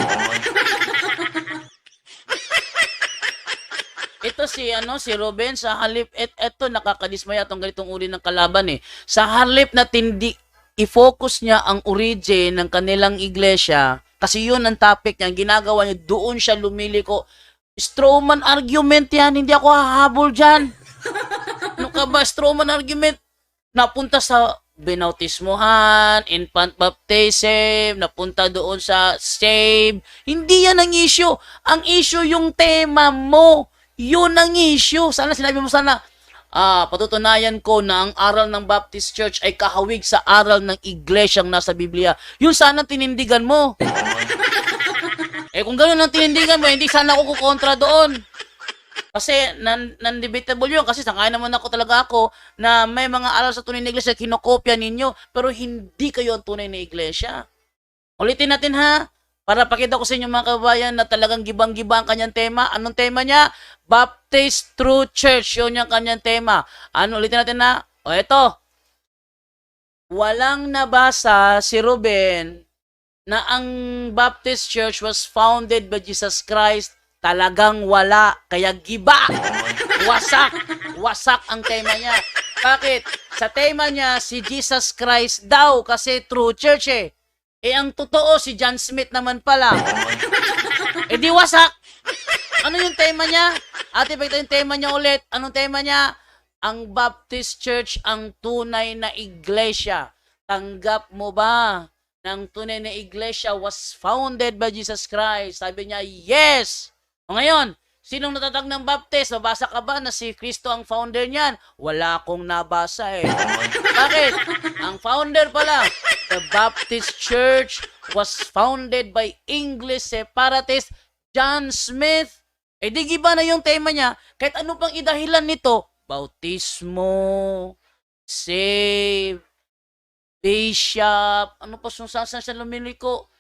eto si Ruben sa halip eto nakakadismaya tong ganitong uri ng kalaban eh. Sa halip na i-focus niya ang origin ng kanilang iglesia kasi yun ang topic niya, ang ginagawa niya doon siya lumiliko. Strawman argument yan, hindi ako hahabol diyan. Ano ka ba strawman argument? Napunta sa binautismohan, infant baptism, napunta doon sa save. Hindi yan ang issue. Ang issue yung tema mo. Yun ang issue. Sana sinabi mo patutunayan ko na ang aral ng Baptist Church ay kahawig sa aral ng iglesyang nasa Biblia. Yun sana tinindigan mo. Kung gano'n ang tinindigan mo, hindi sana ako kukontra doon. Kasi non-debatable yun. Kasi sangayon naman ako na may mga aral sa tunay na iglesia kinokopya ninyo, pero hindi kayo ang tunay na iglesia. Ulitin natin ha, para pakita ko sa inyo mga kabayan na talagang gibang-giba ang kanyang tema. Anong tema niya? Baptist True Church. Yun yung kanyang tema. Ulitin natin na? Eto. Walang nabasa si Ruben na ang Baptist Church was founded by Jesus Christ. Talagang wala. Kaya giba. Wasak ang tema niya. Bakit? Sa tema niya, si Jesus Christ daw kasi true church eh. Ang totoo, si John Smith naman pala. Di wasak. Ano yung tema niya? Ate, pakita yung tema niya ulit. Anong tema niya? Ang Baptist Church ang tunay na iglesia. Tanggap mo ba? Ng tunay na iglesia was founded by Jesus Christ. Sabi niya, yes! O ngayon, sinong natatag ng Baptist? Mabasa ka ba na si Kristo ang founder niyan? Wala akong nabasa eh. Bakit? Ang founder pala, the Baptist Church was founded by English separatist John Smith. Di giba na yung tema niya. Kahit ano pang idahilan nito, bautismo, save, bishop, ano pa saan siya lumiliko?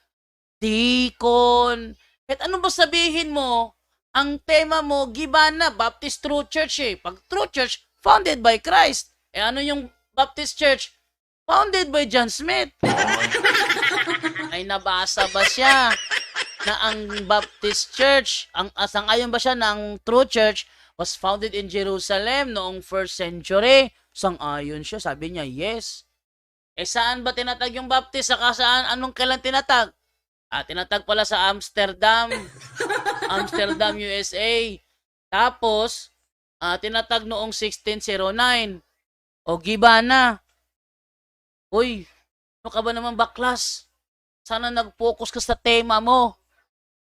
Deacon. Kahit ano ba sabihin mo, ang tema mo, giba na, Baptist True Church eh. Pag True Church, founded by Christ. Ano yung Baptist Church? Founded by John Smith. Ay nabasa ba siya na ang Baptist Church, sang-ayon ba siya na ang True Church was founded in Jerusalem noong 1st century? Sang-ayon siya, sabi niya, yes. Saan ba tinatag yung Baptist? Saka saan? Anong kailan tinatag? Tinatag pala sa Amsterdam, USA. Tapos, tinatag noong 1609. Giba na. Uy, ano ka ba naman baklas? Sana nag-focus ka sa tema mo.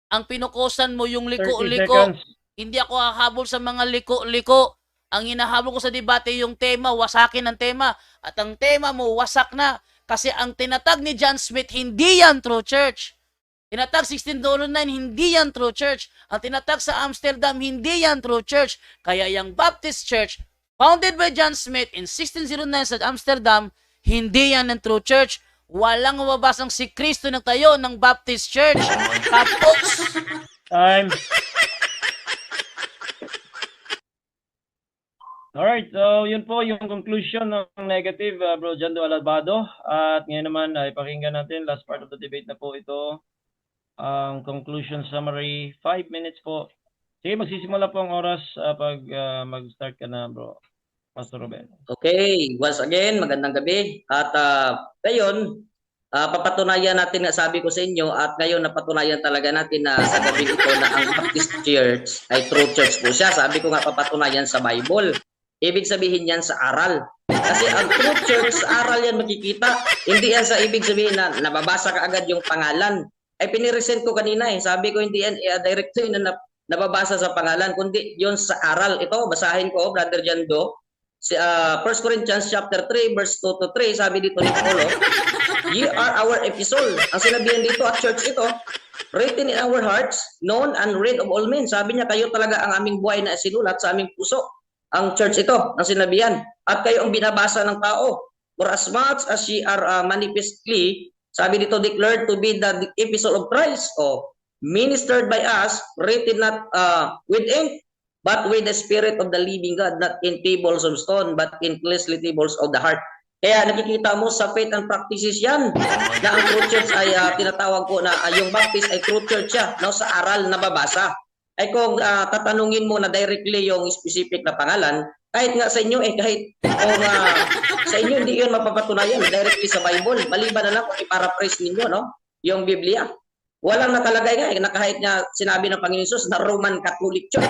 Ang pinukusan mo yung liko-liko. Hindi ako hahabol sa mga liko-liko. Ang hinahabol ko sa debate yung tema, wasakin ang tema. At ang tema mo, wasak na. Kasi ang tinatag ni John Smith, hindi yan true church. Tinatag 1609, hindi yan true church. Ang tinatag sa Amsterdam, hindi yan true church. Kaya yung Baptist Church, founded by John Smith in 1609 sa Amsterdam, hindi yan ang true church. Walang mababasang si Kristo nagtayo ng Baptist Church. Tapos. Time. Alright, so yun po yung conclusion ng negative, Bro Jando Alabado. At ngayon naman ay pakinggan natin, last part of the debate na po ito. Ang conclusion summary, 5 minutes po. Sige, magsisimula po ang oras pag mag-start ka na, Bro. Pastor Ruben. Okay, once again, magandang gabi. At ngayon, papatunayan natin na sabi ko sa inyo at ngayon napatunayan talaga natin na sa gabi ito na ang Baptist Church ay true church po siya. Sabi ko nga papatunayan sa Bible. Ibig sabihin yan sa aral. Kasi ang true church, sa aral yan makikita. Hindi yan sa ibig sabihin na nababasa ka agad yung pangalan. Ay piniresent ko kanina eh. Sabi ko hindi yan direct yun na nababasa sa pangalan, kundi yun sa aral. Ito, basahin ko, Brother Jando. 1 Corinthians chapter 3, verse 2 to 3, sabi dito ni Paulo, "Ye are our epistle." Ang sinabihan dito at church ito, written in our hearts, known and read of all men. Sabi niya, kayo talaga ang aming buhay na sinulat sa aming puso. Ang church ito, ang sinabihan. At kayo ang binabasa ng tao. For as much as ye are manifestly, sabi dito, declared to be the epistle of Christ, ministered by us, written not with ink, but with the Spirit of the living God, not in tables of stone, but in fleshly tables of the heart. Kaya nakikita mo sa faith and practices yan, na ang true church ay tinatawag ko na yung Baptist ay true church siya, no, sa aral na babasa. Ay kung tatanungin mo na directly yung specific na pangalan, kahit nga sa inyo kahit kung sa inyo hindi yun mapapatunayan directly sa Bible, maliban na lang kung i-paraphrase ninyo, no? Yung Biblia. Walang nakalagay nga, na kahit nga sinabi ng Panginoon Jesus na Roman Catholic Church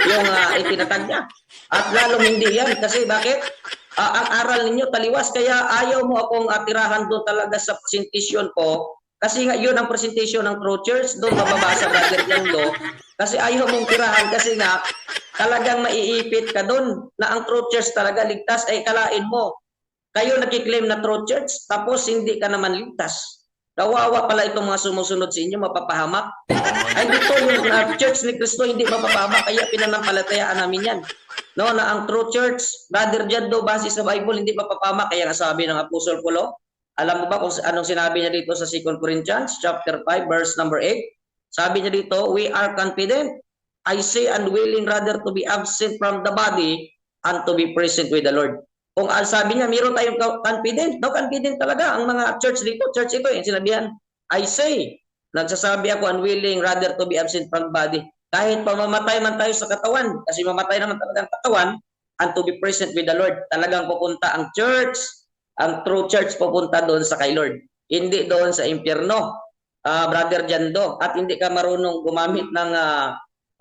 yung itinatag niya. At lalong hindi yan. Kasi bakit? Ang aral ninyo taliwas. Kaya ayaw mo akong tirahan doon talaga sa presentation ko. Kasi nga yun ang presentation ng True Church. Doon mababasa Brother Jando. Kasi ayaw mong tirahan. Kasi nga talagang maiipit ka doon na ang True Church talaga ligtas. Ay kalain mo. Kayo nakiklaim na True Church tapos hindi ka naman ligtas. Kawawa pala itong mga sumusunod sa inyo, mapapahamak. Ay dito yung Church ni Cristo hindi mapapahamak, kaya pinanampalatayaan namin yan. No, na ang True Church, Brother Jando, base sa Bible, hindi mapapahamak. Kaya nga sabi ng Apostle Paulo, alam mo ba kung anong sinabi niya dito sa 2 Corinthians chapter 5, verse number 8? Sabi niya dito, we are confident, I say unwilling rather to be absent from the body and to be present with the Lord. Kung sabi niya, meron tayong confident. No, confident talaga ang mga church dito. Church ito, yung sinabihan, I say, nagsasabi ako unwilling rather to be absent from body. Kahit pamamatay man tayo sa katawan, kasi mamatay naman talaga ang katawan, and to be present with the Lord. Talagang pupunta ang church, ang true church pupunta doon sa kay Lord. Hindi doon sa impyerno, Brother Jando. At hindi ka marunong gumamit ng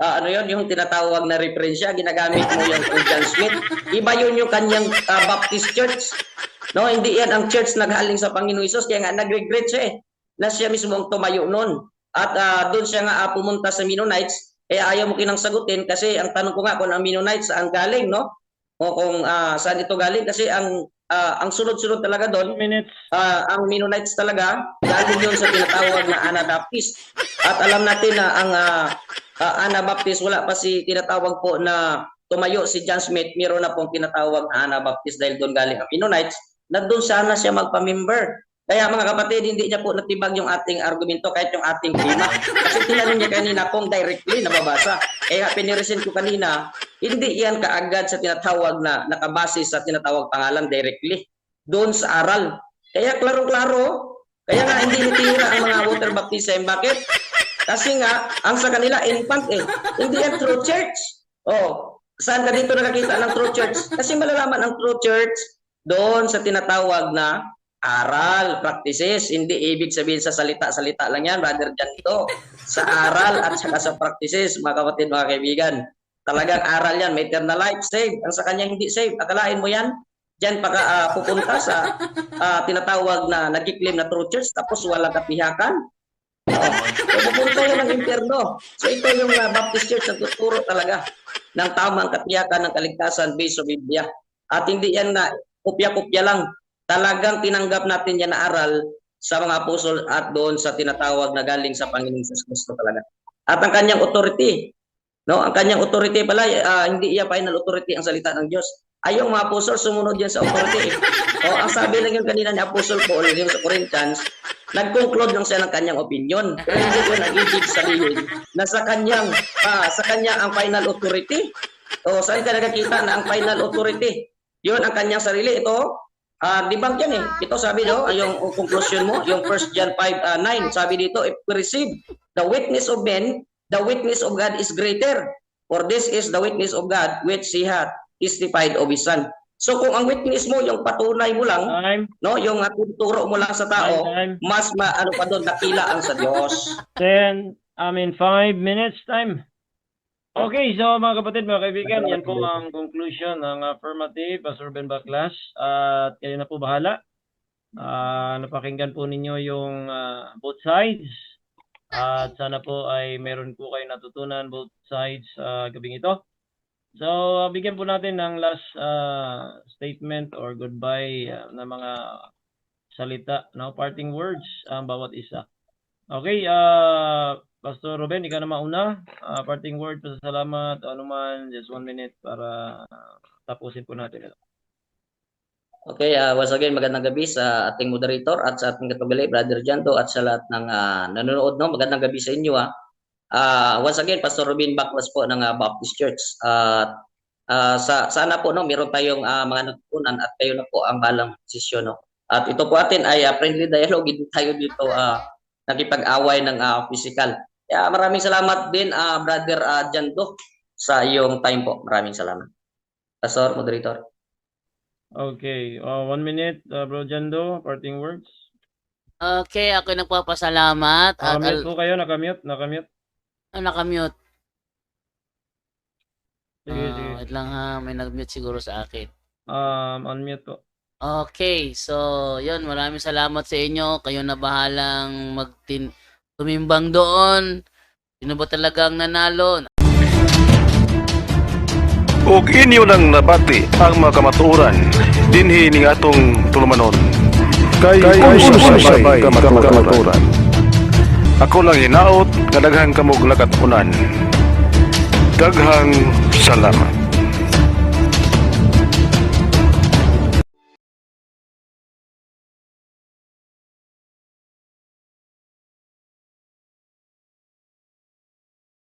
ano yun, yung tinatawag na referensya, ginagamit mo yung John Smith. Iba yun yung kanyang Baptist Church. No, hindi yan ang church naghaling sa Panginoon Hesus, kaya nga nag-regret siya na siya mismo ang tumayo noon. At doon siya nga pumunta sa Mennonites, kaya ayaw mo kinang sagutin kasi ang tanong ko nga kung ang Mennonites saan galing, no? O kung saan ito galing kasi ang sunod-sunod talaga doon, ang Mennonites talaga galing yun sa tinatawag na Anabaptist. At alam natin na ang Anabaptist, wala pa si tinatawag po na tumayo si John Smith, meron na pong tinatawag na Anabaptist dahil doon galing ang Mennonites, na doon sana siya magpa-member. Kaya mga kapatid, hindi niya po natibag yung ating argumento kahit yung ating tema. Kasi tinanong niya kanina kung directly nababasa. Kaya piniresent ko kanina, hindi yan kaagad sa tinatawag na nakabase sa tinatawag pangalan directly. Doon sa aral. Kaya klaro-klaro, kaya nga hindi natira ang mga water baptism. Bakit? Kasi nga, ang sa kanila, infant Hindi yan true church. Oh, saan ka dito nakakita ng true church? Kasi malalaman ang true church doon sa tinatawag na aral, practices. Hindi ibig sabihin sa salita-salita lang yan, Brother Janito. Sa aral at saka sa practices, mga kapatid, mga kaibigan. Talagang aral yan, may eternal life, save. Ang sa kanya hindi save. Akalain mo yan? Diyan pagka pupunta sa tinatawag na nagkiklaim na true church, tapos walang kapihakan. So, pupunta yan ng impyerno. So ito yung Baptist Church na tuturo talaga ng tamang katiyakan ng kaligtasan based sa Biblia. At hindi yan na kopya-kopya lang. Talagang tinanggap natin yan na aral sa mga apostol at doon sa tinatawag na galing sa Panginoon Jesus Cristo talaga. At ang kanyang authority, no? Ang kanyang authority pala, hindi iya final authority ang salita ng Diyos. Ay yung mga apostol sumunod yan sa authority. O ang sabi lang yung kanina ni Apostle Paul yung sa Corinthians, nag-conclude lang siya ng kanyang opinion. Pero hindi yun ang ibig sabihin na sa kanya ang final authority. O saan ka nakakita na ang final authority? Yun ang kanyang sarili. Ito, debunk yan Ito sabi yung conclusion mo, yung 1 John 5:9, sabi dito, if we receive the witness of men, the witness of God is greater. For this is the witness of God which he hath testified of his Son. So kung ang witness mo, yung patunay mo lang, no, yung tuturo mo lang sa tao, mas ano pa doon, nakila ang sa Diyos. 5 minutes time. Okay, so mga kapatid, mga kaibigan, yan po ang conclusion ng affirmative, Pastor Ben Baklas. At kayo na po bahala. Napakinggan po ninyo yung both sides. At sana po ay meron po kayo natutunan both sides gabing ito. So, bigyan po natin ng last statement or goodbye na mga salita, no? Parting words ang bawat isa. Okay, Pastor Ruben, ikaw na mauna. Parting word, pasasalamat, anuman, just 1 minute para tapusin po natin ito. Okay, once again, magandang gabi sa ating moderator at sa ating katugali, Brother Jando, at sa lahat ng nanonood. No? Magandang gabi sa inyo. Once again, Pastor Ruben Baklas po ng Baptist Church. Sana po meron tayong mga natutunan at kayo na po ang balang posisyon. No? At ito po atin ay friendly dialogue, hindi tayo dito nakipag-away ng physical. Maraming salamat din, Brother Jando, sa iyong time po. Maraming salamat. Pastor, moderator. Okay, 1 minute, Bro Jando, parting words. Okay, ako nagpapasalamat at Nakamute po kayo, nakamute. nakamute. Sige, sige. Wait lang ha, may nag-mute siguro sa akin. Unmute po. Okay, so yun, maraming salamat sa inyo. Kayo na bahalang tumimbang doon. Sino ba talagang nanalo? ug inyo nang nabati ang mga kamatuoran dinhi ning atong tulumanon kay unsay kamatuoran. Ako lang hinaot nga daghang kamog lakatunan. Daghang salamat.